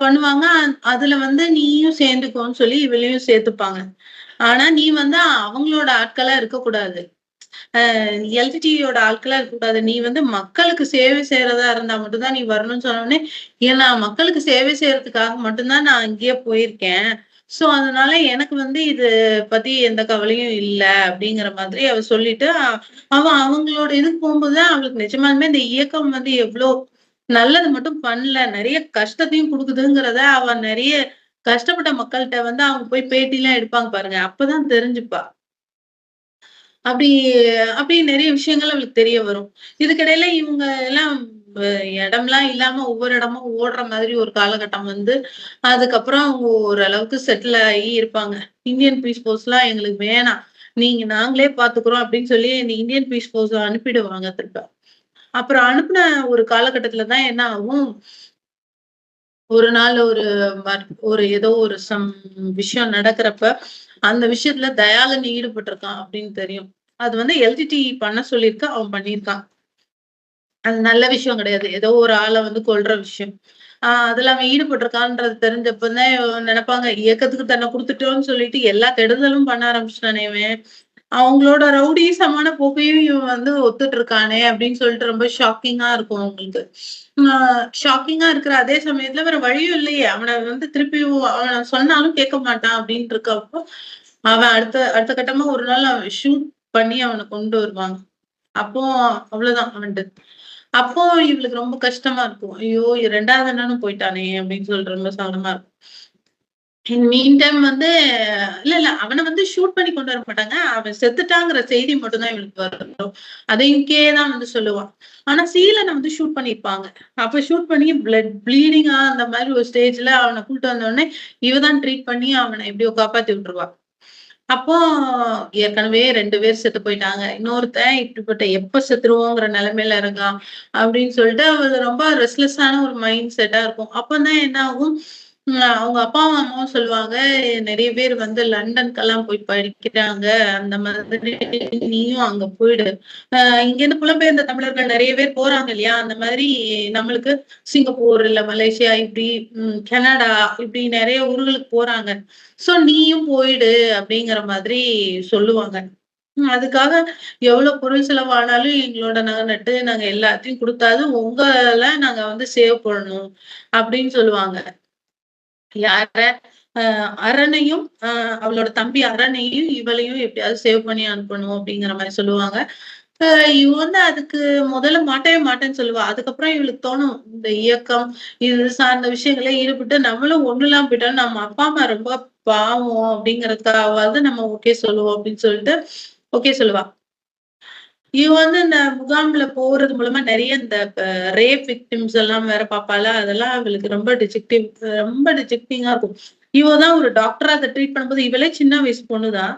பண்ணுவாங்க. அதுல வந்து நீயும் சேர்ந்துக்கோன்னு சொல்லி இவளையும் சேர்த்துப்பாங்க. ஆனா, நீ வந்து அவங்களோட ஆட்களா இருக்கக்கூடாது. எல்டிடியோட ஆட்களா இருக்கக்கூடாது. நீ வந்து மக்களுக்கு சேவை செய்றதா இருந்தா மட்டும் தான் நீ வரணும்னு சொன்னோனே, ஏன்னா மக்களுக்கு சேவை செய்றதுக்காக மட்டும் தான் நான் அங்கேயே போயிருக்கேன். சோ, அதனால எனக்கு வந்து இது பத்தி எந்த கவலையும் இல்ல அப்படிங்கிற மாதிரி அவ சொல்லிட்டு, அவ அவங்களோட இதுக்கு போகும்போது தான் அவளுக்கு நிஜமாலுமே இந்த இயக்கம் வந்து எவ்ளோ நல்லது மட்டும் பண்ணல. நெறைய கஷ்டத்தையும் குடுக்குதுங்கிறத அவ நெறைய கஷ்டப்பட்ட மக்கள்ட்ட வந்து அவங்க போய் பேட்டிலாம் எடுப்பாங்க பாருங்க. அப்பதான் தெரிஞ்சுப்பா. அப்படி அப்படி நெறைய விஷயங்கள் அவளுக்கு தெரிய வரும். இதுக்கிடையில இவங்க எல்லாம் வ இடம்லாம் இல்லாம ஒவ்வொரு இடமா ஓடுற மாதிரி ஒரு காலகட்டம் வந்து, அதுக்கப்புறம் அவங்க ஓரளவுக்கு செட்டில் ஆகி இருப்பாங்க. இந்தியன் பீஸ் ஃபோர்ஸ்லாம் எங்களுக்கு வேணாம். நாங்களே பார்த்துக்குறோம் அப்படின்னு சொல்லி இந்த இந்தியன் பீஸ் ஃபோர்ஸ அனுப்பிடுவாங்க திருப்ப. அப்புறம் அனுப்புன ஒரு காலகட்டத்தில தான் என்ன ஆகும், ஒரு நாள் ஒரு ஏதோ ஒரு விஷயம் நடக்கிறப்ப, அந்த விஷயத்துல தயாளன் ஈடுபட்டிருக்கான் அப்படின்னு தெரியும். அது வந்து எல்டிடி பண்ண சொல்லியிருக்கு. அவன் பண்ணியிருக்கான். அது நல்ல விஷயம் கிடையாது. ஏதோ ஒரு ஆள வந்து கொல்ற விஷயம். அதுல அவன் ஈடுபட்டிருக்கான்றது தெரிஞ்சப்ப தான் நெனைப்பாங்க, இயக்கத்துக்கு தன்னை குடுத்துட்டோம்னு சொல்லிட்டு எல்லா கெடுதலும் பண்ண ஆரம்பிச்சுட்டானே இவன். அவங்களோட ரவுடிசமான போக்கையும் இவன் வந்து ஒத்துட்டு இருக்கானே அப்படின்னு சொல்லிட்டு ரொம்ப ஷாக்கிங்கா இருக்கும் அவங்களுக்கு. ஆ ஷாக்கிங்கா இருக்கிற அதே சமயத்துல வேற வழியும் இல்லையே. அவன வந்து திருப்பியும் அவன சொன்னாலும் கேட்க மாட்டான் அப்படின்னு இருக்கப்போ, அவன் அடுத்த அடுத்த கட்டமா ஒரு நாள் அவன் ஷூட் பண்ணி அவன கொண்டு வருவாங்க. அப்போ அவ்வளவுதான் அவன் டெத். அப்போ இவளுக்கு ரொம்ப கஷ்டமா இருக்கும். ஐயோ! 2வது அண்ணனும் போயிட்டானே அப்படின்னு சொல்லிட்டு ரொம்ப சங்கடமா இருக்கும். இன் மீன் டைம் வந்து இல்ல. அவன வந்து ஷூட் பண்ணி கொண்டு வர மாட்டாங்க. அவன் செத்துட்டாங்கிற செய்தி மட்டும் தான் இவளுக்கு வரும். அதையும் தான் வந்து சொல்லுவான். ஆனா சீலன வந்து ஷூட் பண்ணியிருப்பாங்க. அப்ப ஷூட் பண்ணி ப்ளீடிங்கா அந்த மாரி ஒரு ஸ்டேஜ்ல அவன கூட்டு வந்தோனே, இவ தான் ட்ரீட் பண்ணி அவன எப்படியோ காப்பாத்தி விட்டுருவா. அப்போ ஏற்கனவே 2 பேர் செத்து போயிட்டாங்க. இன்னொருத்தன் இப்படிப்பட்ட எப்ப செத்துருவோங்கிற நிலைமையில இருக்கான். அப்படின்னு சொல்லிட்டு அவ ரொம்ப ரெஸ்ட்லெஸ்ஸான ஒரு மைண்ட் செட்டா இருக்கும். அப்பதான் என்ன ஆகும், அவங்க அப்பாவும், அம்மாவும் சொல்லுவாங்க, "நெறைய பேர் வந்து லண்டனுக்கெல்லாம் போய் படிக்கிறாங்க. அந்த மாதிரி நீயும் அங்க போயிடு. அ இங்கேருந்து புலம்பெயர்ந்த தமிழர்கள் நெறைய பேர் போறாங்க இல்லையா? அந்த மாதிரி நம்மளுக்கு சிங்கப்பூர், இல்ல மலேசியா இப்படி கனடா இப்படி நெறைய ஊர்களுக்கு போறாங்க. சோ நீயும் போயிடு." அப்படிங்கிற மாதிரி சொல்லுவாங்க. அதுக்காக எவ்வளோ பொருள் செலவானாலும் எங்களோட நகை நட்டு நாங்க எல்லாத்தையும் குடுத்தாவது உங்கள நாங்க வந்து சேவ் பண்ணணும் அப்படின்னு சொல்லுவாங்க. யார? அ அரணையும், அவளோட தம்பி அரணையும், இவளையும் எப்படியாவது சேவ் பண்ணி அனுப்பணும் அப்படிங்கிற மாரி சொல்லுவாங்க. அ இவ வந்து அதுக்கு முதல்ல மாட்டவே மாட்டேன்னு சொல்லுவா. அதுக்கப்புறம் இவளுக்கு தோணும், இந்த இயக்கம், இது சார்ந்த விஷயங்கள ஈடுபட்டு நம்மளும் ஒண்ணும் இல்லாம போயிட்டோம். நம்ம அப்பா, அம்மா ரொம்ப பாவம் அப்படிங்கிறதுக்காகவாவது நம்ம ஓகே சொல்லுவோம் அப்படின்னு சொல்லிட்டு, ஓகே சொல்லுவா. இவ வந்து இந்த முகாம்ல போறது மூலமா நெறைய இந்த ரேப் விக்டிம்ஸ் எல்லாம் வேற பாப்பாளா, அதெல்லாம் அவளுக்கு ரொம்ப டிஜெக்டிங்கா இருக்கும். இவ தான் ஒரு டாக்டரா அத ட்ரீட் பண்ணும்போது, இவளே சின்ன வயசு பொண்ணு தான்.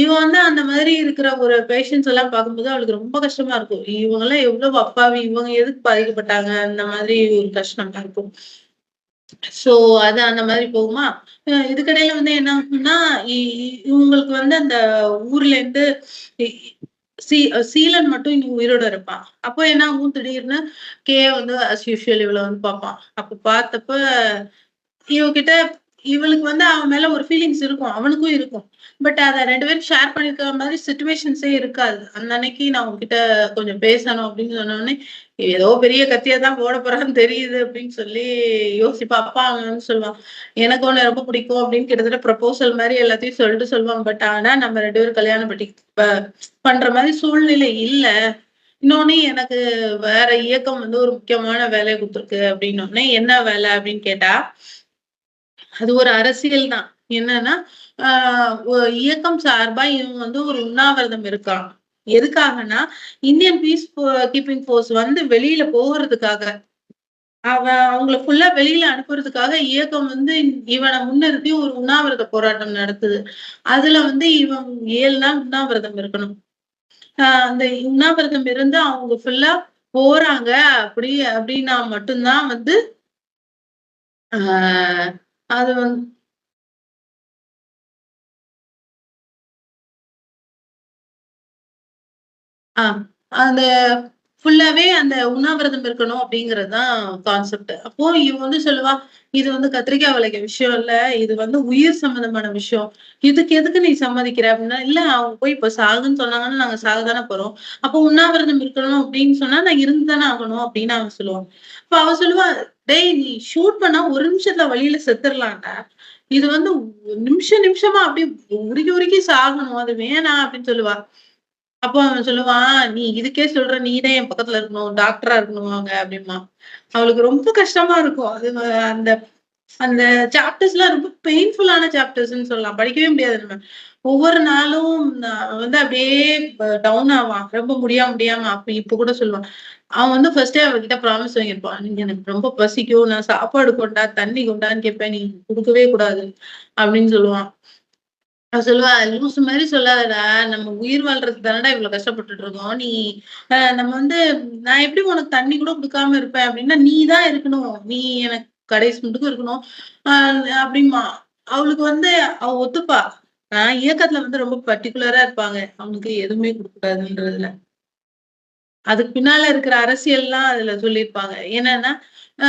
இவ வந்து அந்த மாதிரி இருக்கிற ஒரு பேஷண்ட்ஸ் எல்லாம் பார்க்கும்போது அவளுக்கு ரொம்ப கஷ்டமா இருக்கும். இவங்கலாம் எவ்வளவு அப்பாவி, இவங்க எதுக்கு பாதிக்கப்பட்டாங்க? அந்த மாதிரி ஒரு கஷ்டமா இருக்கும். சோ அது அந்த மாதிரி போகுமா? இதுக்கிடையில வந்து என்ன ஆகும்னா, இ இ இவங்களுக்கு வந்து அந்த ஊர்ல இருந்து இ சீலன் மட்டும் இங்க உயிரோட இருப்பான். அப்போ என்ன ஆகும் திடீர்னு வந்து அஸ் யூசுவல் இவள வந்து பார்ப்பான். அப்ப பார்த்தப்ப இவகிட்ட இவளுக்கு வந்து அவன் மேல ஒரு ஃபீலிங்ஸ் இருக்கும். அவனுக்கும் இருக்கும். பட் அத 2 பேரும் ஷேர் பண்ணிக்கிற மாரி சிச்சுவேஷன்ஸே இருக்காது. அந்த அன்னைக்கு நான் உன்கிட்ட கொஞ்சம் பேசணும் அப்படின்னு சொன்னோனே, ஏதோ பெரிய கத்தியா தான் போட போறான்னு தெரியுது அப்படின்னு சொல்லி யோசிப்பா. அப்பா அவன் வந்து சொல்லுவான், "எனக்கு உன்ன ரொம்ப பிடிக்கும்" அப்படின்னு கிட்டத்தட்ட ப்ரப்போசல் மாரி எல்லாத்தையும் சொல்லிட்டு சொல்லுவான். பட் ஆனா நம்ம 2 பேரும் கல்யாணம் பண்ற மாரி சூழ்நிலை இல்ல. இன்னொன்னு எனக்கு வேற இயக்கம் வந்து ஒரு முக்கியமான வேலைய குடுத்துருக்கு அப்படின்னோனே, "என்ன வேலை?" அப்படின்னு கேட்டா, அது ஒரு அரசியல் தான். என்னன்னா, ஆ ஒ இயக்கம் சார்பா இவங்க வந்து ஒரு உண்ணாவிரதம் இருக்காங்க. எதுக்காகன்னா, இந்தியன் பீஸ் கீப்பிங் ஃபோர்ஸ் வந்து வெளியில போகுறதுக்காக. அவங்கள ஃபுல்லா வெளியில அனுப்புறதுக்காக இயக்கம் வந்து இவன முன்னிறுத்தி ஒரு உண்ணாவிரத போராட்டம் நடத்துது. அதுல வந்து இவன் 7 நாள் உண்ணாவிரதம் இருக்கணும். அந்த உண்ணாவிரதம் இருந்து அவங்க ஃபுல்லா போறாங்க. அப்படின்னா மட்டும் தான் வந்து, ஆ அது வந்து ஆ. அந்த ஃபுல்லாவே அந்த உண்ணாவிரதம் இருக்கணும் அப்படிங்கிறது தான் கான்செப்ட். அப்போ இவ வந்து சொல்லுவா, "இது வந்து கத்திரிக்காய் விளைக்க விஷயம் இல்ல. இது வந்து உயிர் சம்மந்தமான விஷயம். இதுக்கு எதுக்கு நீ சம்மதிக்கிற?" அப்படின்னா, "இல்ல அவங்க போய் இப்ப சாகுன்னு சொன்னாங்கன்னா, நாங்க சாக தானே போறோம். அப்போ உண்ணாவிரதம் இருக்கணும் அப்படின்னு சொன்னா, நான் இருந்து தானே ஆகணும்." அப்படின்னு அவன் சொல்லுவான். அப்ப அவ சொல்லுவா, "டேய் நீ ஷூட் பண்ணா 1 நிமிஷத்துல வலியில செத்துரலாம்டா. இது வந்து நிமிஷம் நிமிஷமா அப்படியே உருகி உருகி சாகணும். அது வேணாம்." அப்படின்னு சொல்லுவா. அப்போ அவன் சொல்லுவான், "நீ இதுக்கே சொல்ற, நீ தான் என் பக்கத்துல இருக்கணும். டாக்டரா இருக்கணும்பாங்க" அப்படிம்பான். அவளுக்கு ரொம்ப கஷ்டமா இருக்கும். அது அந்த அந்த சாப்டர்ஸ்லாம் ரொம்ப பெயின்ஃபுல்லான சாப்டர்ஸ்ன்னு சொல்லலாம். படிக்கவே முடியாது நம்ம. ஒவ்வொரு நாளும் வந்து அப்படியே டவுன் ஆவான். ரொம்ப முடியாம அப்ப இப்ப கூட சொல்லுவான். அவன் வந்து ஃபர்ஸ்ட்டே அவகிட்ட ப்ராமிஸ் வாங்கியிருப்பான். "நீ எனக்கு ரொம்ப பசிக்கும். நான் சாப்பாடு கொண்டா, தண்ணி கொண்டான்னு கேட்பேன். நீ குடுக்கவே கூடாது" அப்படின்னு சொல்லுவான். அவ சொல்லுவா, "லூசு மாரி சொல்லாதடா! நம்ம உயிர் வாழ்றதுக்கு தானடா இவ்ளோ கஷ்டப்பட்டுட்டு இருக்கோம். நீ நம்ம வந்து நான் எப்படி உனக்கு தண்ணி கூட குடுக்காம இருப்பேன் அப்டின்னா, நீ தான் இருக்கணும். நீ எனக்கு கடைசி முட்டுக்கும் இருக்கணும்." அ அப்டிம்பா. அவளுக்கு வந்து அவ ஒத்துப்பா. இயக்கத்துல வந்து ரொம்ப பர்ட்டிகுலரா இருப்பாங்க. அவனுக்கு எதுவுமே குடுக்கக்கூடாதுன்றதுல. அதுக்கு பின்னால இருக்கிற அரசியல்லாம் அதுல சொல்லியிருப்பாங்க. என்னன்னா, அ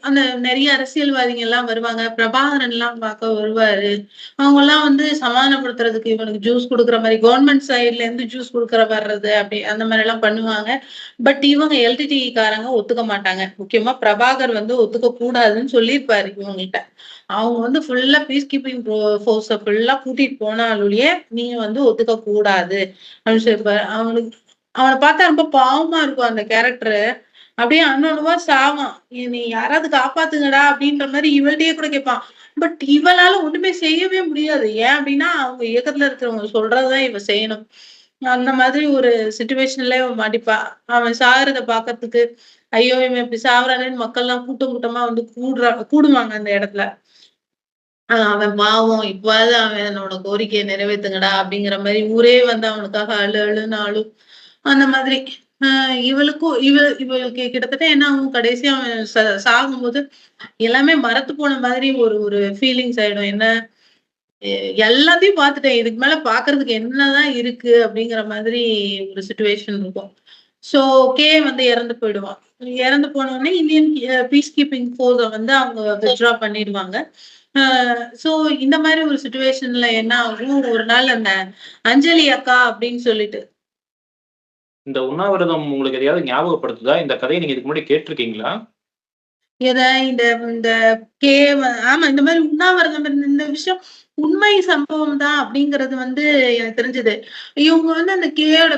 அந்த நெறைய அரசியல்வாதிகள்லாம் வருவாங்க. பிரபாகரன்லாம் பார்க்க வருவாரு. அவங்கலாம் வந்து சமாதானப்படுத்துறதுக்கு இவனுக்கு ஜூஸ் குடுக்குற மாரி கவர்ன்மெண்ட் சைட்ல இருந்து ஜூஸ் குடுக்குற வர்றது அப்படி அந்த மாரிலாம் பண்ணுவாங்க. பட் இவங்க எல்டிடி காரங்க ஒத்துக்க மாட்டாங்க. முக்கியமா பிரபாகர் வந்து ஒத்துக்க கூடாதுன்னு சொல்லியிருப்பாரு இவங்கள்ட்ட. அவங்க வந்து ஃபுல்லா பீஸ் கீப்பிங் ஃபோர்ஸ ஃபுல்லா கூட்டிட்டு போனாலொழிய, நீங்க வந்து ஒத்துக்க கூடாது அப்படின்னு சொல்லியிருப்பாரு. அவன பார்த்தா ரொம்ப பாவமா இருக்கும் அந்த கேரக்டரு. அப்படியே அணு சாவான். "என்னைய யாராவது காப்பாத்துங்கடா" அப்படின்ற மாரி இவள்ட்டயே கூட கேட்பான். பட் இவளால ஒண்ணுமே செய்யவே முடியாது. ஏன் அப்படின்னா, அவங்க இயக்கத்துல இருக்கிறவங்க சொல்றது தான் இவ செய்யணும். அந்த மாதிரி ஒரு சிச்சுவேஷன்ல இவ மாட்டிப்பா. அவன் சாகுறத பார்க்கறதுக்கு, ஐயோ! இவன் இப்படி சாவறானேன்னு மக்கள்லாம் கூட்டம் கூட்டமா வந்து கூடுவாங்க அந்த இடத்துல. அவன் பாவம் இப்பவாவது அவனோட கோரிக்கைய நிறைவேத்துங்கடா அப்படிங்கிற மாரி ஊரே வந்து அவனுக்காக அழு அழுன்னு அழும். அந்த மாதிரி. அ இவளுக்கு கிட்டத்தட்ட என்ன ஆகும் கடைசியா அவன் சாகும்போது எல்லாமே மறத்து போன மாதிரி ஒரு ஒரு ஃபீலிங்ஸ் ஆயிடும். என்ன எ எல்லாத்தையும் பார்த்துட்டேன். இதுக்கு மேல பார்க்கறதுக்கு என்னதான் இருக்கு அப்படிங்கிற மாதிரி ஒரு சிச்சுவேஷன் இருக்கும். ஸோ வந்து இறந்து போயிடுவான். இறந்து போனோனே இந்தியன் பீஸ் கீப்பிங் ஃபோர்ஸ வந்து அவங்க வித்ட்ரா பண்ணிடுவாங்க. அ சோ இந்த மாரி ஒரு சிச்சுவேஷன்ல என்ன ஆகும், ஒரு நாள் அந்த அஞ்சலி அக்கா அப்படின்னு சொல்லிட்டு இந்த உண்ணாவிரதம் உங்களுக்கு எதையாவது ஞாபகப்படுத்துதா? இந்த கதைய நீங்க இதுக்கு முன்னாடி கேட்டுருக்கீங்களா? எத இந்த இந்த கே ஆமா இந்த மாரி உண்ணாவிரதம் இருந்த இந்த விஷயம் உண்மை சம்பவம் தான் அப்படிங்கிறது வந்து எனக்கு தெரிஞ்சது. இவங்க வந்து அந்த கேயோட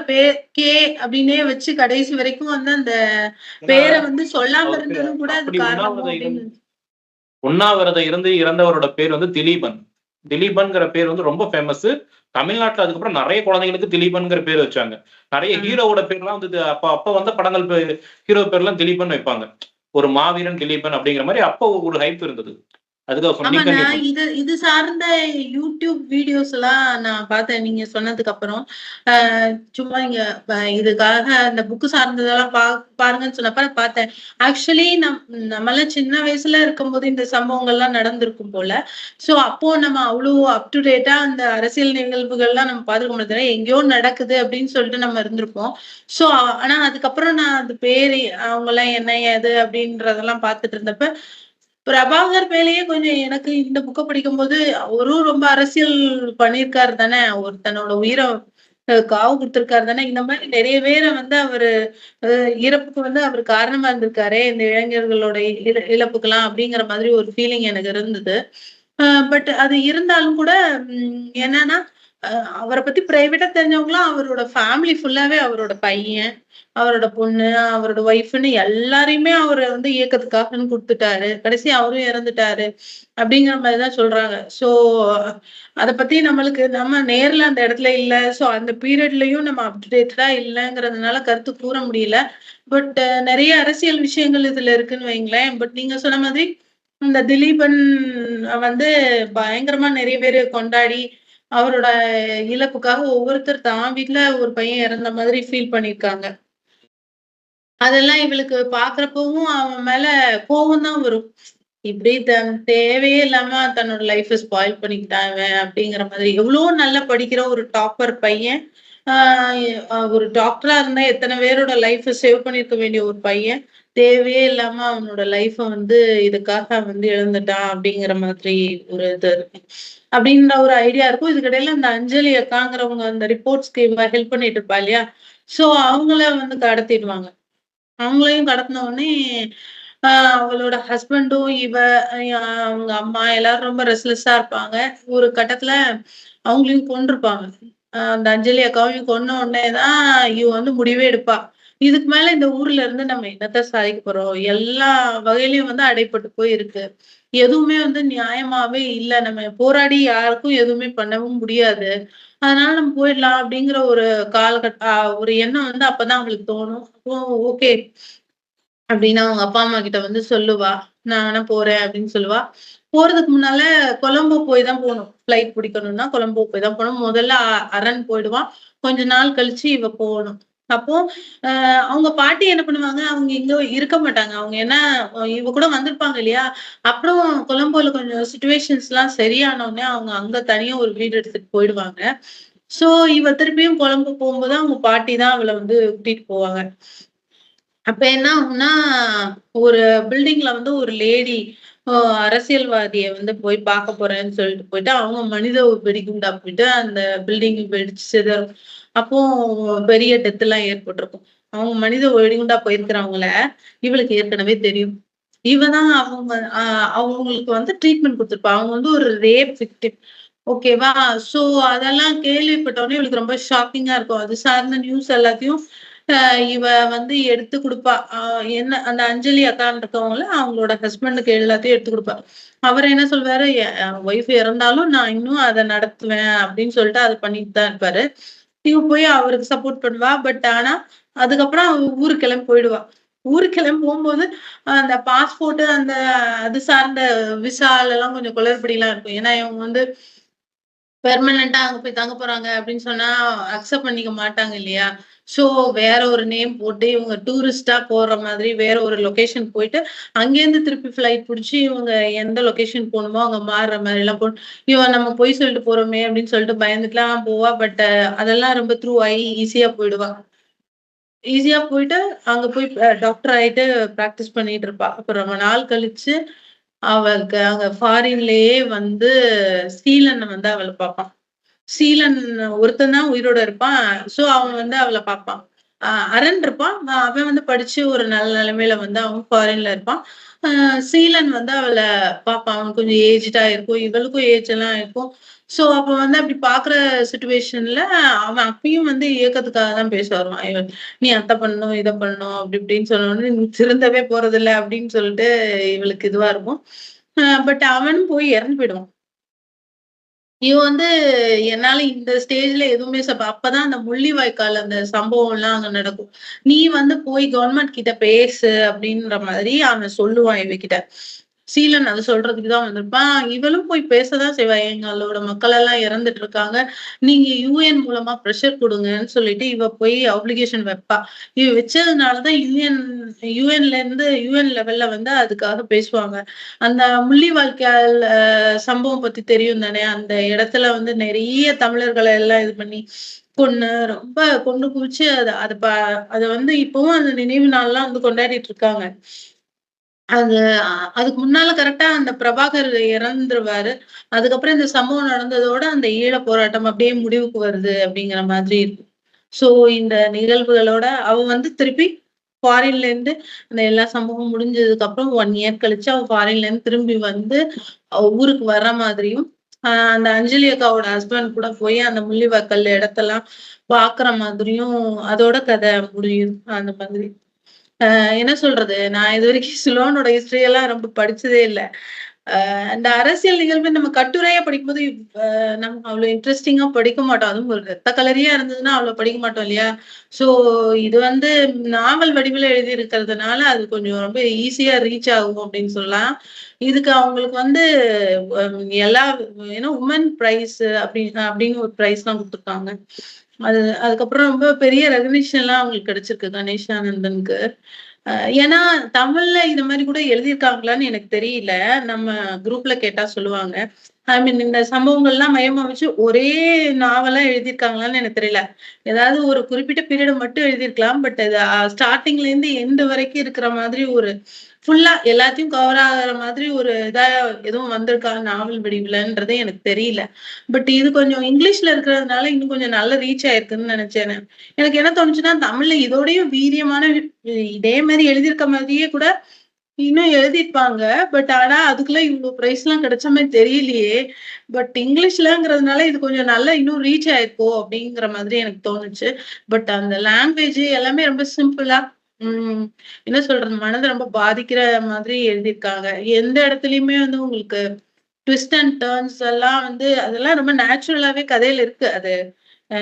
கே அப்படின்னே வச்சு கடைசி வரைக்கும் வந்து அந்த ஏன்னா, பேர வந்து சொல்லாம அவருக்கு இருந்ததும் கூட அது அப்படி காரணமோ அப்படின்னு உண்ணாவிரதம் இருந்து இறந்தவரோட பேர் வந்து திலீபன். திலீபன்ங்கிற பேர் வந்து ரொம்ப ஃபேமஸு. தமிழ்நாட்டுல அதுக்கப்புறம் நெறைய குழந்தைகளுக்கு திலீபன்ங்கிற பேர் வச்சாங்க. நெறைய ஆ. ஹீரோவோட பேர்லாம் வந்து அப்ப அப்ப வந்த படங்கள் ஹீரோ பேர்லாம் திலீபன் வைப்பாங்க. ஒரு மாவீரன் திலீபன் அப்படிங்கிற மாரி அப்ப ஒரு ஹைப் இருந்தது. அதுக்காக சொன்னேன். ஆமா. நீங்க கன்டின்யூ பண்ணுங்க. இது இது சார்ந்த யூடியூப் வீடியோஸ் எல்லாம் நான் பார்த்தேன். நீங்க சொன்னதுக்கு அப்புறம். அ சும்மா இங்க இதுக்காக அந்த புக் சார்ந்ததெல்லாம் பாருங்கன்னு சொன்னப்ப பார்த்தேன். ஆக்சுவலி நம்மலாம் சின்ன வயசுல இருக்கும்போது இந்த சம்பவங்கள்லாம் நடந்திருக்கும் போல. ஸோ அப்போ நம்ம அவ்ளோ அப் டு டேட்டா அந்த அரசியல் நிகழ்வுகள்லாம் நம்ம பார்த்துருக்க முடியாது. எங்கேயோ நடக்குது அப்படின்னு சொல்லிட்டு நம்ம இருந்திருப்போம். ஸோ ஆனா அதுக்கப்புறம் நான் அது பேரு அவங்கலாம் என்ன ஏது அப்படின்றதெல்லாம் பார்த்துட்டு இருந்தப்ப பிரபாகர் மேலேயே கொஞ்சம் எனக்கு இந்த புக்க படிக்கும்போது அவரும் ரொம்ப அரசியல் பண்ணியிருக்காரு தானே. தன்னோட உயிர காவு குடுத்திருக்காரு தானே. இந்த மாரி நெறைய பேர வந்து அவரு அ இறப்புக்கு வந்து அவரு காரணமா இருந்திருக்காரே! இந்த இளைஞர்களோட இழப்புக்கெல்லாம் அப்படிங்கிற மாதிரி ஒரு ஃபீலிங் எனக்கு இருந்தது. அ பட் அது இருந்தாலும் கூட என்னன்னா, அ அவர பத்தி பிரைவேட்டா தெரிஞ்சவங்கலாம் அவரோட ஃபேமிலி ஃபுல்லாவே அவரோட பையன், அவரோட பொண்ணு, அவரோட ஒய்ஃப்ன்னு எல்லாரையுமே அவரு வந்து இயக்கத்துக்காகன்னு குடுத்துட்டாரு. கடைசியா அவரும் இறந்துட்டாரு. அப்படிங்கிற மாரி தான் சொல்றாங்க. ஸோ அத பத்தி நம்ம நேர்ல அந்த இடத்துல இல்ல. ஸோ அந்த பீரியட்லயும் நம்ம அப் டு டேட்டடா இல்லங்கிறதுனால கருத்து கூற முடியல. பட் நெறைய அரசியல் விஷயங்கள் இதுல இருக்குன்னு வைங்களேன். பட் நீங்க சொன்ன மாதிரி இந்த திலீபன் வந்து பயங்கரமா நெறைய பேரு கொண்டாடி, அவரோட இழப்புக்காக ஒவ்வொருத்தர் தான் வீட்ல ஒரு பையன் இறந்த மாதிரி ஃபீல் பண்ணியிருக்காங்க. அதெல்லாம் இவளுக்கு பார்க்குறப்பவும் அவன் மேல கோவம் தான் வரும். இப்படி தேவையே இல்லாம தன்னோட லைஃப்ப ஸ்பாயில் பண்ணிக்கிட்டான் இவன் அப்படிங்கிற மாதிரி. எவ்வளோ நல்லா படிக்கிற ஒரு டாப்பர் பையன். ஆ ஒரு டாக்டரா இருந்தா எத்தன பேரோட லைஃப்ப சேவ் பண்ணியிருக்க வேண்டிய ஒரு பையன். தேவையே இல்லாம அவனோட லைஃப்ப வந்து இதுக்காக வந்து இழந்துட்டான் அப்படிங்கிற மாதிரி ஒரு இது இருக்கு. அப்படின்ற ஒரு ஐடியா இருக்கும். இதுக்கிடையில இந்த அஞ்சலி அக்காங்கிறவங்க அந்த ரிப்போர்ட்ஸ்க்கு இவ ஹெல்ப் பண்ணிட்டு இருப்பா இல்லையா? ஸோ அவங்கள வந்து கடத்திடுவாங்க. அவங்களையும் கடத்தின உடனே, அ அவளோட ஹஸ்பண்டும், அவங்க அம்மா எல்லாரும் ரொம்ப ரெஸ்ட்லெஸ்ஸா இருப்பாங்க. ஒரு கட்டத்துல அவங்களையும் கொன்றுப்பாங்க. அந்த அஞ்சலி அக்காவையும் கொன்ன உடனே தான் இவ வந்து முடிவே எடுப்பா. இதுக்கு மேல இந்த ஊர்ல இருந்து நம்ம என்னத்த சாதிக்க போறோம்? எல்லா வகையிலயும் வந்து அடைபட்டு போய் இருக்கு. எதுவுமே வந்து நியாயமாவே இல்ல. நம்ம போராடி யாருக்கும் எதுவுமே பண்ணவும் முடியாது. அதனால நம்ம போயிடலாம் அப்படிங்கிற ஒரு ஒரு எண்ணம் வந்து அப்பதான் அவங்களுக்கு தோணும். அப்போ ஓகே. அப்படின்னு அவங்க அப்பா, அம்மா கிட்ட வந்து சொல்லுவா. நான் வேணா போறேன் அப்படின்னு சொல்லுவா. போறதுக்கு முன்னால கொலம்போ போய் தான் போணும். ஃப்ளைட் பிடிக்கணும்னா கொலம்போ போய் தான் போணும். முதல்ல அரண் போயிடுவான். கொஞ்ச நாள் கழிச்சு இவ போணும். அப்போ அவங்க பாட்டி என்ன பண்ணுவாங்க, அவங்க இங்க இருக்க மாட்டாங்க. அவங்க என்ன இவ கூட வந்திருப்பாங்க இல்லையா? அப்புறம் கொலம்போல கொஞ்சம் சிச்சுவேஷன்ஸ்லாம் சரியான உடனே அவங்க அங்க தனியா ஒரு வீடு எடுத்துட்டு போயிடுவாங்க. ஸோ இவ திருப்பியும் கொலம்போ போம்போது அவங்க பாட்டி தான் அவள வந்து கூட்டிட்டு போவாங்க. அப்ப என்ன ஆகும்னா, ஒரு பில்டிங்ல வந்து ஒரு லேடி அ அரசியல்வாதிய வந்து போய் பார்க்க போறேன்னு சொல்லிட்டு போயிட்டு, அவங்க மனித வெடிகுண்டா போயிட்டு அந்த பில்டிங் வெடிச்சு சிதறும். அப்போ பெரிய டெத்லாம் ஏற்பட்டிருக்கும். அவங்க மனித வெடிகுண்டா போயிருக்கிறவங்கள, இவளுக்கு ஏற்கனவே தெரியும். இவ தான் அவங்களுக்கு வந்து ட்ரீட்மெண்ட் குடுத்துருப்பா. அவங்க வந்து ஒரு ரேப் விக்டிம். ஓகேவா? ஸோ அதெல்லாம் கேள்விப்பட்ட உடனே இவளுக்கு ரொம்ப ஷாக்கிங்கா இருக்கும். அது சார்ந்த நியூஸ் எல்லாத்தையும் அ இவ வந்து எடுத்து குடுப்பா. என்ன அந்த அஞ்சலி அக்கான்னு இருக்கவங்கள அவங்களோட ஹஸ்பண்டுக்கு எல்லாத்தையும் எடுத்து குடுப்பா. அவரு என்ன சொல்வாரு, ஒய்ஃப் இறந்தாலும் நான் இன்னும் அத நடத்துவேன் அப்படின்னு சொல்லிட்டு அத பண்ணிட்டு தான் இருப்பாரு. இவ போய் அவருக்கு சப்போர்ட் பண்ணுவா. பட் ஆனா, அதுக்கப்புறம் அவ ஊருக்கு கிளம்பி போயிடுவா. ஊருக்கு கிளம்பி போம்போது, அந்த பாஸ்போர்ட் அந்த அது சார்ந்த விசாலலாம் கொஞ்சம் குளறுபடிலாம் இருக்கும். ஏன்னா இவங்க வந்து பெர்மனன்ட்டா அங்க போய் தங்க போறாங்க அப்படின்னு சொன்னா, அக்செப்ட் பண்ணிக்க மாட்டாங்க இல்லையா? ஸோ வேற ஒரு நேம் போட்டு இவங்க டூரிஸ்ட்டா போற மாதிரி வேற ஒரு லொகேஷன் போயிட்டு, அங்கேருந்து திருப்பி ஃப்ளைட் புடிச்சு இவங்க எந்த லொகேஷன் போணுமோ அங்க மாறுற மாரிலாம் இவன் நம்ம பொய் சொல்லிட்டு போறோமே அப்படின்னு சொல்லிட்டு பயந்துட்டுலாம் போவா. பட் அதெல்லாம் ரொம்ப த்ரூ ஆயி ஈஸியா போயிடுவா. ஈஸியா போயிட்டு, அங்க போய் டாக்டர் ஆயிட்டு பிராக்டிஸ் பண்ணிட்டு இருப்பா. அப்புறம் ரொம்ப நாள் கழிச்சு, அவளுக்கு அங்க ஃபாரின்லயே வந்து சீலன் வந்து அவள பாப்பான். சீலன் ஒருத்தன் தான் உயிரோட இருப்பான். ஸோ அவன் வந்து அவள பாப்பான். அரண் இருப்பான். அவன் வந்து படிச்சு ஒரு நல்ல நிலைமையில வந்து அவன் ஃபாரின்ல இருப்பான். அ சீலன் வந்து அவள பாப்பான். அவனுக்கு கொஞ்சம் ஏஜ்டா இருக்கும். இவளுக்கும் ஏஜ் எல்லாம் இருக்கும். ஸோ அப்ப வந்து அப்படி பாக்குற சிச்சுவேஷன்ல அவன் அப்பயும் வந்து இயக்கத்துக்காக தான் பேச வருவான். "நீ அத பண்ணணும், இத பண்ணணும்" அப்படி இப்படின்னு சொன்ன உடனே, "நீ திருந்தவே போறதில்ல" அப்படின்னு சொல்லிட்டு இவளுக்கு இதுவா இருக்கும். பட் அவனும் போய் இறந்து போயிடுவான். இவ வந்து என்னால இந்த ஸ்டேஜ்ல எதுவுமே அப்பதான் அந்த முள்ளிவாய்க்கால் அந்த சம்பவம்லாம் அங்க நடக்கும். "நீ வந்து போய் கவர்ன்மெண்ட் கிட்ட பேசு" அப்படின்ற மாதிரி அவன் சொல்லுவான் இவகிட்ட. சீலன் அத சொல்றதுக்கு தான் வந்திருப்பான். இவளும் போய் பேசதான் செய்வா. "எங்களோட மக்கள் எல்லாம் இறந்துட்டு இருக்காங்க. நீங்க யுஎன் மூலமா பிரஷர் குடுங்கன்னு" சொல்லிட்டு இவ போய் அப்ளிகேஷன் வைப்பா. இவ வச்சதுனால தான் யுஎன் லெவல்ல வந்து அதுக்காக பேசுவாங்க. அந்த முள்ளிவாய்க்கால் சம்பவம் பத்தி தெரியும் தானே? அந்த இடத்துல வந்து நெறைய தமிழர்கள எல்லாம் இது பண்ணி ரொம்ப கொன்னு குவிச்சு அத அத ப அத வந்து இப்பவும் அந்த நினைவு நாள்லாம் வந்து கொண்டாடிட்டு இருக்காங்க. அது அதுக்கு முன்னால கரெக்ட்டா அந்த பிரபாகர் இறந்துருவாரு. அதுக்கப்புறம் இந்த சம்பவம் நடந்ததோட அந்த ஈழப் போராட்டம் அப்படியே முடிவுக்கு வருது அப்படிங்கிற மாதிரி இருக்கு. ஸோ இந்த நிகழ்வுகளோட அவ வந்து திருப்பி ஃபாரின்லேருந்து அந்த எல்லா சம்பவமும் முடிஞ்சதுக்கு அப்புறம் 1 இயர் கழிச்சு அவ ஃபாரின்லேருந்து திரும்பி வந்து ஊருக்கு வர்ற மாதிரியும், அந்த அஞ்சலி அக்காவோட ஹஸ்பண்ட் கூட போய் அந்த முள்ளிவாய்க்கால் இடத்தெல்லாம் பார்க்குற மாதிரியும் அதோட கதை முடியும். அந்த மாதிரி. என்ன சொல்றது? நான் இதுவரைக்கும் சிலோனோட ஹிஸ்டரி எல்லாம் ரொம்ப படிச்சதே இல்ல. அந்த அரசியல் நிகழ்வு நம்ம கட்டுரையா படிக்கும்போது, நம்ம அவ்ளோ இன்ட்ரஸ்டிங்கா படிக்க மாட்டோம். அதுவும் ஒரு ரத்த களரியா இருந்ததுன்னா, அவ்ளோ படிக்க மாட்டோம் இல்லையா? ஸோ இது வந்து நாவல் வடிவில எழுதியிருக்கிறதுனால, அது கொஞ்சம் ரொம்ப ஈஸியா ரீச் ஆகும் அப்படின்னு சொல்லலாம். இதுக்கு அவங்களுக்கு வந்து எல்லா உமன் பிரைஸ் அப்படின்னு ஒரு பிரைஸ்லாம் குடுத்துருக்காங்க. அது அதுக்கப்புறம் ரொம்ப பெரிய ரெகக்னிஷன்லாம் அவங்களுக்கு கிடைச்சிருக்கு கணேஷ் ஆனந்தனுக்கு. அ ஏன்னா, தமிழ்ல இந்த மாரி கூட எழுதியிருக்காங்களான்னு எனக்கு தெரியல. நம்ம குரூப்ல கேட்டா சொல்லுவாங்க. ஐ மீன் இந்த சம்பவங்கள்லாம் மையமா வச்சு ஒரே நாவலா எழுதியிருக்காங்களான்னு எனக்கு தெரியல. ஏதாவது ஒரு குறிப்பிட்ட பீரியட மட்டும் எழுதியிருக்கலாம். பட் அது ஸ்டார்ட்டிங்லேருந்து எண்ட் வரைக்கும் இருக்கிற மாதிரி ஒரு ஃபுல்லா எல்லாத்தையும் கவர் ஆகுற மாதிரி ஒரு இதா எதுவும் வந்திருக்கா நாவல் வடிவிலன்றதே எனக்கு தெரியல. பட் இது கொஞ்சம் இங்கிலீஷ்ல இருக்கிறதுனால இன்னும் கொஞ்சம் நல்ல ரீச் ஆயிருக்குன்னு நெனச்சேன் நான். எனக்கு என்ன தோணுச்சுன்னா, தமிழ்ல இதோடயும் வீரியமான இதே மாரி எழுதியிருக்க மாதிரியே கூட இன்னும் எழுதியிருப்பாங்க. பட் ஆனா, அதுக்கெல்லாம் இவ்ளோ பிரைஸ்லாம் கிடைச்ச மாரி தெரியலையே! பட் இங்கிலீஷ்லங்கிறதுனால இது கொஞ்சம் நல்லா இன்னும் ரீச் ஆயிருக்கோ! அப்டிங்கிற மாதிரி எனக்கு தோணுச்சு. பட் அந்த லாங்குவேஜ் எல்லாமே ரொம்ப சிம்பிளா, ம் என்ன சொல்றது? மனத ரொம்ப பாதிக்கிற மாதிரி எழுதியிருக்காங்க. எந்த இடத்துலயுமே வந்து உங்களுக்கு ட்விஸ்ட் அண்ட் டர்ன்ஸ் எல்லாம் வந்து அதெல்லாம் ரொம்ப நேச்சுரலாவே கதையில இருக்கு. அது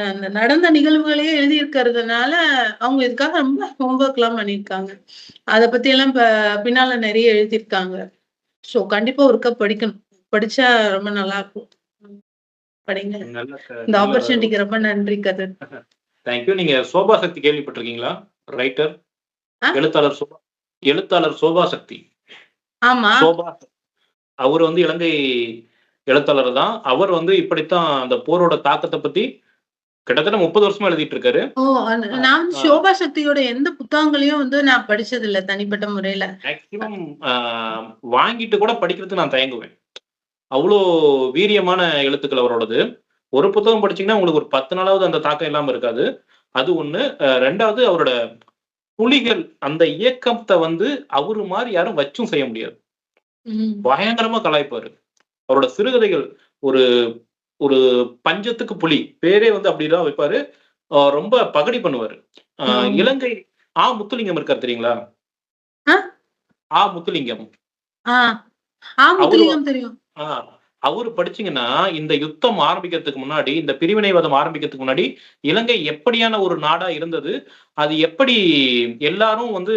அந்த நடந்த நிகழ்வுகளையே எழுதியிருக்கிறதுனால, அவங்க இதுக்காக ரொம்ப ஹோம் ஒர்க்லாம் பண்ணியிருக்காங்க. அத பத்தியெல்லாம் பின்னால நெறைய எழுதியிருக்காங்க. ஸோ கண்டிப்பா ஒருக்கா படிக்கணும். படிச்சா ரொம்ப நல்லாருக்கும். ம். படிங்க. நல்ல இந்த நல்ல ஆப்பர்ச்சுனிட்டிக்கு ரொம்ப நன்றி கதிர். Thank you. நீங்க சோபா சக்தி கேள்விப்பட்டிருக்கீங்களா? ரைட்டர், ஆ, எழுத்தாளர் சோபா சக்தி. ஆமா. சோபா அவரு வந்து இலங்கை எழுத்தாளர் தான். அவர் வந்து இப்படித்தான் அந்த போரோட தாக்கத்த பத்தி கிட்டத்தட்ட 30 வருஷமா எழுதிட்டு இருக்காரு. ஓ! அ நான் வந்து அ ஷோபா சக்தியோட எந்த புத்தகங்களையும் வந்து நான் படிச்சதில்ல தனிப்பட்ட முறையில. மேக்ஸிமம் வாங்கிட்டு கூட படிக்கிறதுக்கு நான் தயங்குவேன். அவ்ளோ வீரியமான எழுத்துக்கள் அவரோடது. ஒரு புத்தகம் படிச்சீங்கன்னா, உங்களுக்கு ஒரு 10 நாளாவது அந்த தாக்கம் இல்லாம இருக்காது. அது 1. 2வது அவரோட புலிகள் அந்த இயக்கத்த வந்து அவரு மாரி யாரும் வச்சும் செய்ய முடியாது. ம். பயங்கரமா கலாய்ப்பாரு. அவரோட சிறுகதைகள் ஒரு ஒரு பஞ்சத்துக்கு புலி. பேரே வந்து அப்படிதான் வைப்பாரு. ரொம்ப பகடி பண்ணுவாரு. அ ம். இலங்கை முத்துலிங்கம் இருக்காரு தெரியுங்களா? ஆ, முத்துலிங்கம். ஆ. அவரு முத்துலிங்கம் தெரியும். ஆ அவரு படிச்சீங்கன்னா, இந்த யுத்தம் ஆரம்பிக்கிறதுக்கு முன்னாடி, இந்த பிரிவினைவாதம் ஆரம்பிக்கிறதுக்கு முன்னாடி, இலங்கை எப்படியான ஒரு நாடா இருந்தது? அது எப்படி எல்லாரும் வந்து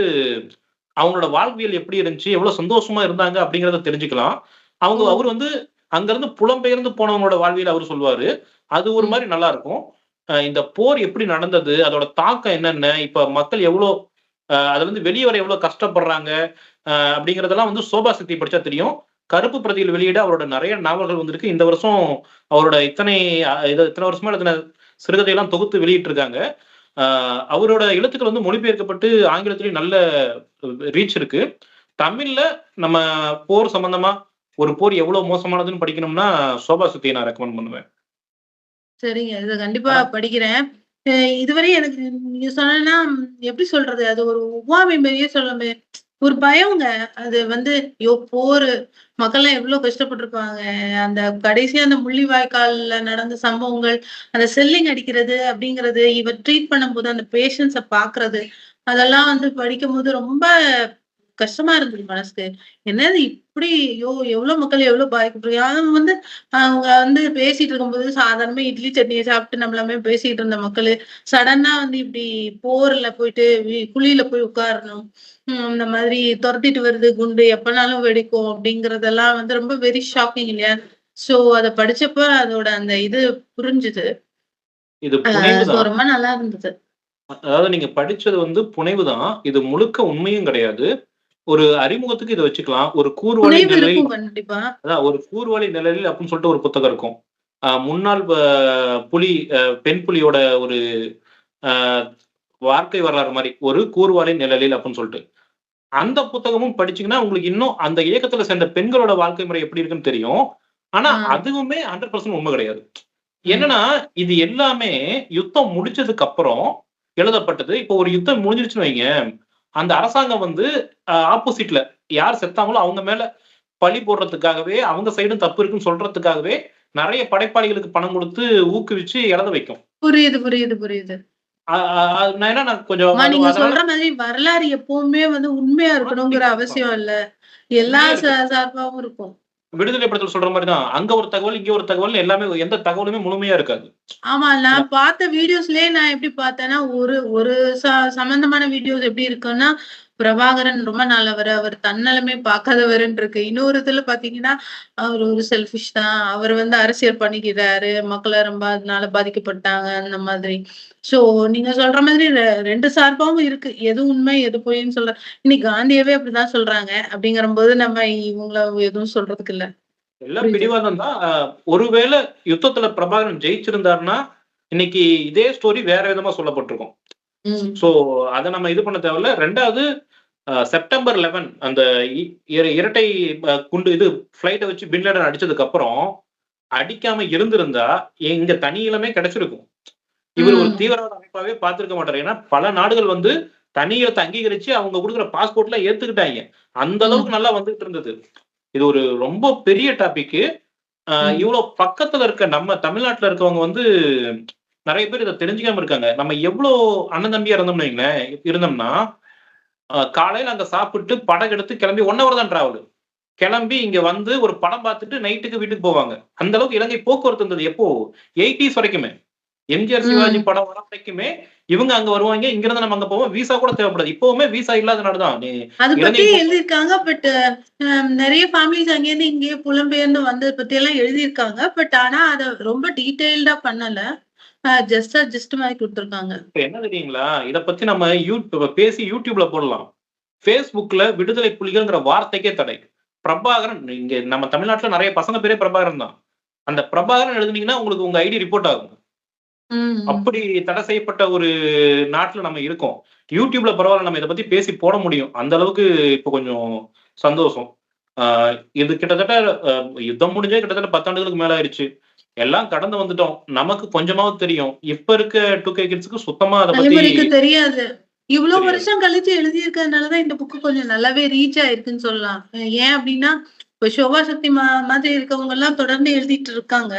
அவங்களோட வாழ்வியல் எப்படி இருந்துச்சு? எவ்வளவு சந்தோஷமா இருந்தாங்க? அப்படிங்கிறத தெரிஞ்சுக்கலாம். ஓ! அவரு வந்து அங்கருந்து புலம்பெயர்ந்து போனவங்களோட வாழ்வியல அவரு சொல்லுவாரு. அது ஒரு ம். மாரி நல்லா இருக்கும். இந்த போர் எப்படி நடந்தது? அதோட தாக்கம் என்னென்ன? இப்ப மக்கள் எவ்வளோ அதுலருந்து வெளிய வர எவ்வளோ கஷ்டப்படுறாங்க? அப்படிங்கிறதெல்லாம் வந்து சோபா சக்தி படிச்சா தெரியும். கருப்பு பிரதியில் வெளியிட அவரோட நெறைய நாவல்கள் வந்திருக்கு. இந்த வருஷம் அவரோட இத்தனை வருஷமா எழுதின சிறுகதையெல்லாம் தொகுத்து வெளியிட்டிருக்காங்க. அ அவரோட எழுத்துக்கள் வந்து மொழிபெயர்க்கப்பட்டு ஆங்கிலத்திலயும் நல்ல ரீச் இருக்கு. தமிழ்ல நம்ம போர் சம்பந்தமா ஒரு போர் எவ்வளவு மோசமானதுன்னு படிக்கணும்னா, சோபா சக்திய நான் ரெக்கமெண்ட் பண்ணுவேன். சரிங்க. இத கண்டிப்பா ஆனா படிக்கிறேன். அ இதுவரை எனக்கு நீங்க சொன்னன்னா எப்படி சொல்றது? அது ஒரு ஒவ்வாமை மாரியே சொல்லமே ஒரு பயம்ங்க. அது வந்து ஐயோ! போரு மக்கள்லாம் எவ்ளோ கஷ்டப்பட்டுருப்பாங்க. அந்த கடைசியா அந்த முள்ளிவாய்க்கால்ல நடந்த சம்பவங்கள், அந்த செல்லிங் அடிக்கிறது அப்படிங்கிறது, இவர் ட்ரீட் பண்ணும்போது அந்த பேஷண்ட்ஸ பார்க்கறது, அதெல்லாம் வந்து படிக்கும்போது ரொம்ப கஷ்டமா இருந்தது மனசுக்கு. என்னது இப்படி ஐயோ! எவ்ளோ மக்கள் எவ்ளோ பாதிக்கப்பட்டிருக்காங்க. அதுவும் வந்து அவங்க வந்து பேசிட்டு இருக்கும்போது சாதாரணமா இட்லி சட்னிய சாப்பிட்டு நம்மள மாரி பேசிட்டு இருந்த மக்களு, சடனா வந்து இப்படி போர்ல போயிட்டு குழியில போய் உட்காரணும். இந்த மாதிரி தொரத்திட்டு வருது குண்டு, எப்பனாலும் வெடிக்கும் அப்படிங்கிறதெல்லாம் வந்து ரொம்ப வெரி ஷாக்கிங் இல்லையா? ஸோ அத படிச்சப்ப அதோட அந்த இது புரிஞ்சுது. இது புனைவு ஸோ தான். ரொம்ப நல்லா இருந்தது. அதாவது நீங்க படிச்சது வந்து புனைவு தான். இது முழுக்க உண்மையும் கிடையாது. ஒரு அறிமுகத்துக்கு இத வச்சுக்கலாம். புனைவு இருக்கும் கண்டிப்பா. ஒரு கூர்வாளி நிழலில் அப்டின்னு சொல்லிட்டு ஒரு புத்தகம் இருக்கும். முன்னாள் புலி பெண் புலியோட ஒரு அ வாழ்க்கை வரலாறு மாரி. ஒரு கூர்வாளின் நிழலில் அப்டின்னு சொல்ட்டு. அந்த புத்தகமும் படிச்சீங்கன்னா, உங்களுக்கு இன்னும் அந்த இயக்கத்துல சேர்ந்த பெண்களோட வாழ்க்கை முறை எப்படி இருக்குன்னு தெரியும். ஆனா, ஆ. அதுவுமே 100% உண்மை கிடையாது. ம். என்னன்னா, இது எல்லாமே யுத்தம் முடிச்சதுக்கு அப்புறம் எழுதப்பட்டது. இப்போ ஒரு யுத்தம் முடிஞ்சிருச்சுன்னு வைங்க, அந்த அரசாங்கம் வந்து ஆப்போசிட்ல யார் செத்தாங்களோ அவங்க மேல பழி போடுறதுக்காகவே, அவங்க சைடும் தப்பு இருக்குன்னு சொல்றதுக்காகவே, நெறைய படைப்பாளிகளுக்கு பணம் குடுத்து ஊக்குவிச்சு எழுத வைக்கும். புரியுது, புரியுது, புரியுது. அ அ நான் கொஞ்சம் ஆமா, நீங்க அதனால சொல்ற மாதிரி வரலாறு எப்பவுமே வந்து உண்மையா இருக்கணுங்கிற ஆத்தென்டிக்கா இருக்கும். அவசியம் இல்ல. எல்லா உண்மையா இருக்கு. சார்பாவும் இருக்கும். விடுதலை படத்துல சொல்ற மாரி தான். அங்க ஒரு தகவல், இங்க ஒரு தகவல் எல்லாமே எந்த தகவலுமே முழுமையா இருக்காது. ஆமா. நான் பார்த்த வீடியோஸ்லயே நான் எப்படி பார்த்தேன்னா, ஒரு ஒரு சம்மந்தமான வீடியோஸ் எப்படி இருக்குன்னா, பிரபாகரன் ரொம்ப நல்லவரு. அவர் தன்னலமே பார்க்காதவருன்னு இருக்கு. இன்னொரு இதுல பார்த்தீங்கன்னா, அவரு ஒரு செல்ஃபிஷ் தான். அவரு வந்து அரசியல் பண்ணிக்கிறாரு. மக்கள ரொம்ப அதனால பாதிக்கப்பட்டாங்க, அந்த மாதிரி. ஸோ நீங்க சொல்ற மாதிரி 2 சார்பாவும் இருக்கு. எது உண்மை, எது பொய்ன்னு சொல்ல இன்னைக்கு காந்தியவே அப்படிதான் சொல்றாங்க. அப்படிங்கிறபோது நம்ம இவங்கள எதுவும் சொல்றதுக்கு இல்ல. எல்லாம் புரியுது. பிடிவாதம் தான். ஒருவேள யுத்தத்துல பிரபாகரன் ஜெயிச்சிருந்தாருன்னா, இன்னைக்கு இதே ஸ்டோரி வேற விதமா சொல்லப்பட்டிருக்கும். ம். சோ, அத நம்ம இது பண்ண தேவையில்ல. 2வது செப்டம்பர் 11 அந்த இ இரட்டை குண்டு இது ஃப்ளைட்ட வச்சு பின் லேடன் அடிச்சதுக்கு அப்புறம், அடிக்காம இருந்திருந்தா, இங்க தனி ஈழமே கிடைச்சிருக்கும். இவரு ஒரு ம். தீவிரவாத அமைப்பாவே பார்த்திருக்க மாட்டாரு. ஏன்னா, பல நாடுகள் வந்து தனி ஈழத்த அங்கீகரிச்சு அவங்க குடுக்குற பாஸ்போர்ட்லாம் ஏத்துக்கிட்டாய்ங்க. அந்த ம். அளவுக்கு நல்லா வந்துட்டு இருந்தது. இது ஒரு ரொம்ப பெரிய டாபிக்கு. ம். இவ்ளோ பக்கத்துல இருக்க நம்ம தமிழ்நாட்டுல இருக்கவங்க வந்து நெறைய பேர் இத தெரிஞ்சுக்காம இருக்காங்க. நம்ம எவ்ளோ அண்ணன் தம்பியா இருந்தோம்னு வைங்களேன் இருந்தோம்னா, காலையில அங்க சாப்பிட்டு படகு எடுத்து கிளம்பி 1 ஹவர் தான் டிராவலு. கிளம்பி இங்க வந்து ஒரு படம் பார்த்துட்டு நைட்டுக்கு வீட்டுக்கு போவாங்க. அந்த அளவுக்கு இலங்கை போக்குவரத்து இருந்தது. எப்போ 80ஸ் வரைக்குமே. எம்ஜிஆர், சிவாஜி ம். படம் வர வரைக்குமே இவங்க அங்க வருவாங்க. இங்கிருந்து நம்ம அங்க போவோம். விசா கூட தேவைப்படாது. இப்பவுமே விசா இல்லாத நாடு தான். அத பத்தி இலங்கை பொறுத்த எழுதியிருக்காங்க. பட் நெறைய ஃபேமிலீஸ் அங்கேருந்து இங்கேயே புலம்பெயர்ந்து வந்தத பத்தியெல்லாம் எழுதியிருக்காங்க. பட் ஆனா அத ரொம்ப டீட்டெயில்டா பண்ணல. ஜஸ்ட் மாரி குடுத்துருக்காங்க. இப்ப என்ன தெரியுங்களா? இத பத்தி நம்ம பேசி YouTubeல போடலாம். Facebookல விடுதலை புலிகள்ங்கிற வார்த்தைக்கே தடை. பிரபாகரன் இங்க நம்ம தமிழ்நாட்டுல நெறைய பசங்க பேரே பிரபாகரன் தான். அந்த பிரபாகரன் எழுதுனீங்கன்னா உங்களுக்கு உங்க ஐடி ரிப்போர்ட் ஆகும். ம். அப்படி தடை செய்யப்பட்ட ஒரு நாட்டுல நம்ம இருக்கோம். YouTubeல பரவால்ல நம்ம இத பத்தி பேசி போட முடியும். அந்த அளவுக்கு இப்ப கொஞ்சம் சந்தோஷம். ஆ இது கிட்டத்தட்ட அ யுத்தம் முடிஞ்சே கிட்டத்தட்ட 10 ஆண்டுகளுக்கு மேல ஆயிருச்சு. எல்லாம் கடந்து வந்துட்டோம். நமக்கு கொஞ்சமாவது தெரியும். இப்ப இருக்க 2K கிட்ஸ்க்கு சுத்தமா அத பத்தி தலைமுறைக்கு தெரியாது. இவ்ளோ தெரியாது. வருஷம் கழிச்சு எழுதியிருக்கிறதுனால தான் இந்த புக் கொஞ்சம் நல்லாவே ரீச் ஆயிருக்குன்னு சொல்லலாம். ஏன் அப்டின்னா, இப்ப ஷோபா சக்தி மாதிரி இருக்கவங்கலாம் தொடர்ந்து எழுதிட்டு இருக்காங்க.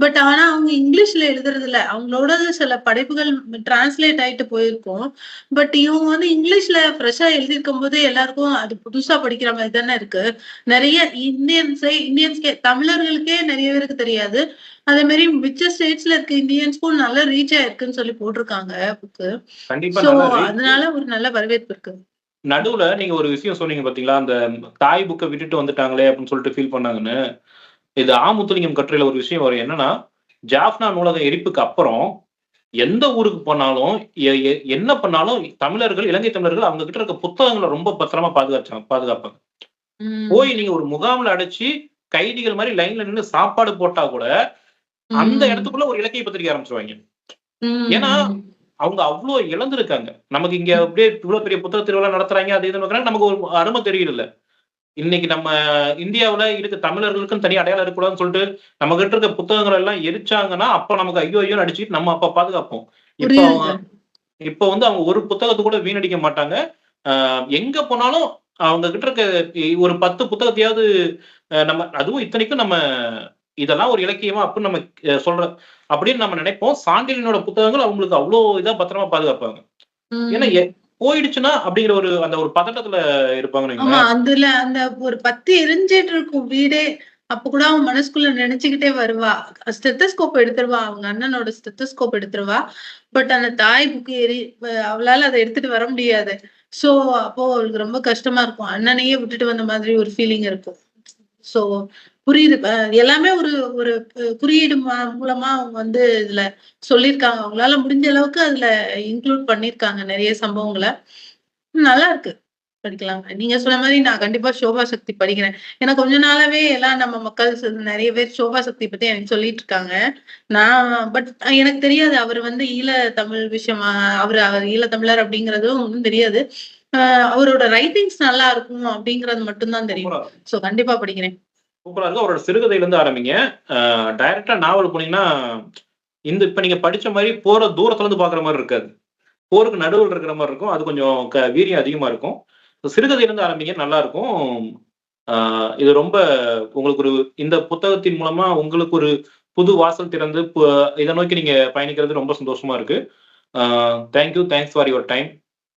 பட் ஆனா அவங்க இங்கிலீஷ்ல எழுதுறதில்ல. அவங்களோடது சில படைப்புகள் டிரான்ஸ்லேட் ஆயிட்டு போயிருக்கும். பட் இவங்க வந்து இங்கிலீஷ்ல ஃப்ரெஷ்ஷா எழுதியிருக்கும்போது எல்லாருக்கும் அது புதுசா படிக்கிற மாரி தானே இருக்கு. நெறைய இந்தியன்ஸ்க்கே தமிழர்களுக்கே நெறைய பேருக்கு தெரியாது. அதே மாரி மிச்ச ஸ்டேட்ஸ்ல இருக்க இந்தியன்ஸ்க்கும் நல்லா ரீச் ஆயிருக்குன்னு சொல்லி போட்டிருக்காங்க புக்கு. கண்டிப்பா சோ நல்லா ரீச். அதனால ஒரு நல்ல வரவேற்பு இருக்கு. நடுவுல நீங்க ஒரு விஷயம் சொன்னீங்க பார்த்தீங்களா? அந்த தாய் புக்க விட்டுட்டு வந்துட்டாங்களே அப்படின்னு சொல்லிட்டு ஃபீல் பண்ணாங்கன்னு. இது முத்துலிங்கம் கட்டுரையில ஒரு விஷயம் வரும். என்னன்னா, ஜாஃப்னா நூலக எரிப்புக்கு அப்புறம் எந்த ஊருக்கு போனாலும், எ எ என்ன பண்ணாலும் தமிழர்கள், இலங்கை தமிழர்கள் அவங்க கிட்ட இருக்க புத்தகங்கள ரொம்ப பத்திரமா பாதுகாப்பாங்க. போய் ம். நீங்க ஒரு முகாம்ல அடைச்சு, கைதிகள் மாரி லைன்ல நின்னு சாப்பாடு போட்டா கூட, அந்த ம். இடத்துக்குள்ள ஒரு இலக்கிய பத்திரிக்கை ஆரம்பிச்சுருவாய்ங்க. ஏன்னா, ம். அவங்க அவ்ளோ இழந்திருக்காங்க. நமக்கு இங்க ம். அப்படியே இவ்ளோ பெரிய புத்தக திருவிழா நடத்துறாய்ங்க, அது இதுன்னு வைக்கிறாங்க. நமக்கு ஒரு அரும தெரியல. இன்னைக்கு நம்ம இந்தியாவுல இருக்க தமிழர்களுக்குன்னு தனி அடையாளம் இருக்கக்கூடாதுன்னு சொல்லிட்டு, நம்ம கிட்ட இருக்க புத்தகங்கள் எல்லாம் எரிச்சாங்கன்னா, அப்ப நமக்கு ஐயோ! ஐயோன்னு அடிச்சுக்கிட்டு நம்ம அப்ப பாதுகாப்போம். இப்ப அவங்க புரியுதுங்க. இப்ப வந்து அவங்க ஒரு புத்தகத்த கூட வீணடிக்க மாட்டாங்க. அ எங்க போனாலும் அவங்க கிட்ட இருக்க ஒரு 10 புத்தகத்தையாவது நம்ம அதுவும் இத்தனைக்கும் நம்ம இதெல்லாம் ஒரு இலக்கியமா அப்படின்னு நம்ம சொல்ற அப்படின்னு நம்ம நினைப்போம். சாண்டில்யனோட புத்தகங்கள் அவங்களுக்கு அவ்ளோ இதா பத்திரமா பாதுகாப்பாங்க. ஏன்னா ம். போயிடுச்சுன்னா அப்படிங்கிற ஒரு அந்த ஒரு பதட்டத்துல இருப்பாங்கன்னு ஆமா. வைங்களேன். அதுல அந்த ஒரு 10 எரிஞ்சிட்டு இருக்கும் வீடே. அப்ப கூட அவன் மனசுக்குள்ள நெனச்சுக்கிட்டே வருவா. ஸ்டெத்தஸ்கோப் எடுத்துருவா. அவங்க அண்ணனோட ஸ்டெத்தஸ்கோப் எடுத்துருவா. பட் அந்த தாய் புக் அவளால அத எடுத்துட்டு வர முடியாது. சோ அப்போ அவளுக்கு ரொம்ப கஷ்டமா இருக்கும். அண்ணனையே விட்டுட்டு வந்த மாதிரி ஒரு ஃபீலிங் இருக்கும். சோ புரியுது. எல்லாமே ஒரு ஒரு குறியீடு மூலமா அவங்க வந்து இதுல சொல்லியிருக்காங்க. அவங்களால முடிஞ்ச அளவுக்கு அதுல இன்க்ளூட் பண்ணியிருக்காங்க நெறைய சம்பவங்கள. நல்லா இருக்கு. படிக்கலாங்க. நீங்க சொன்ன மாரி நான் கண்டிப்பா சோபா சக்தி படிக்கிறேன். ஏன்னா கொஞ்ச நாளாவே எல்லாம் நம்ம மக்கள் நெறைய பேர் சோபா சக்தி பத்தி எனக்கு சொல்லிட்டு இருக்காங்க. நான் பட் எனக்கு தெரியாது அவரு வந்து ஈழ தமிழ் விஷயமா அவரு அவர் ஈழ தமிழர் அப்படிங்கிறதும் ஒண்ணும் தெரியாது. அவரோட ரைட்டிங்ஸ் நல்லா இருக்கும் அப்படிங்கிறது மட்டும் தான் தெரியும். சூப்பரா இருக்கும். சோ கண்டிப்பா படிக்கிறேன். சூப்பரா இருக்கும். அவரோட சிறுகதையிலேருந்து ஆரம்பிங்க. டைரக்ட்டா நாவல் போனீங்கன்னா, இப்ப நீங்க படிச்ச மாரி போற தூரத்துல இருந்து பார்க்குற மாரி இருக்காது. போருக்கு நடுவுல இருக்கிற மாரி இருக்கும். அது கொஞ்சம் வீரியம் அதிகமா இருக்கும். சிறுகதையிலேருந்து ஆரம்பிங்க நல்லா இருக்கும். ஆ இது ரொம்ப உங்களுக்கு இந்த புத்தகத்தின் மூலமா உங்களுக்கு ஒரு புது வாசல் திறந்து, இத நோக்கி நீங்க பயணிக்கிறது ரொம்ப சந்தோஷமா இருக்கு. Thank you. Thanks for your time.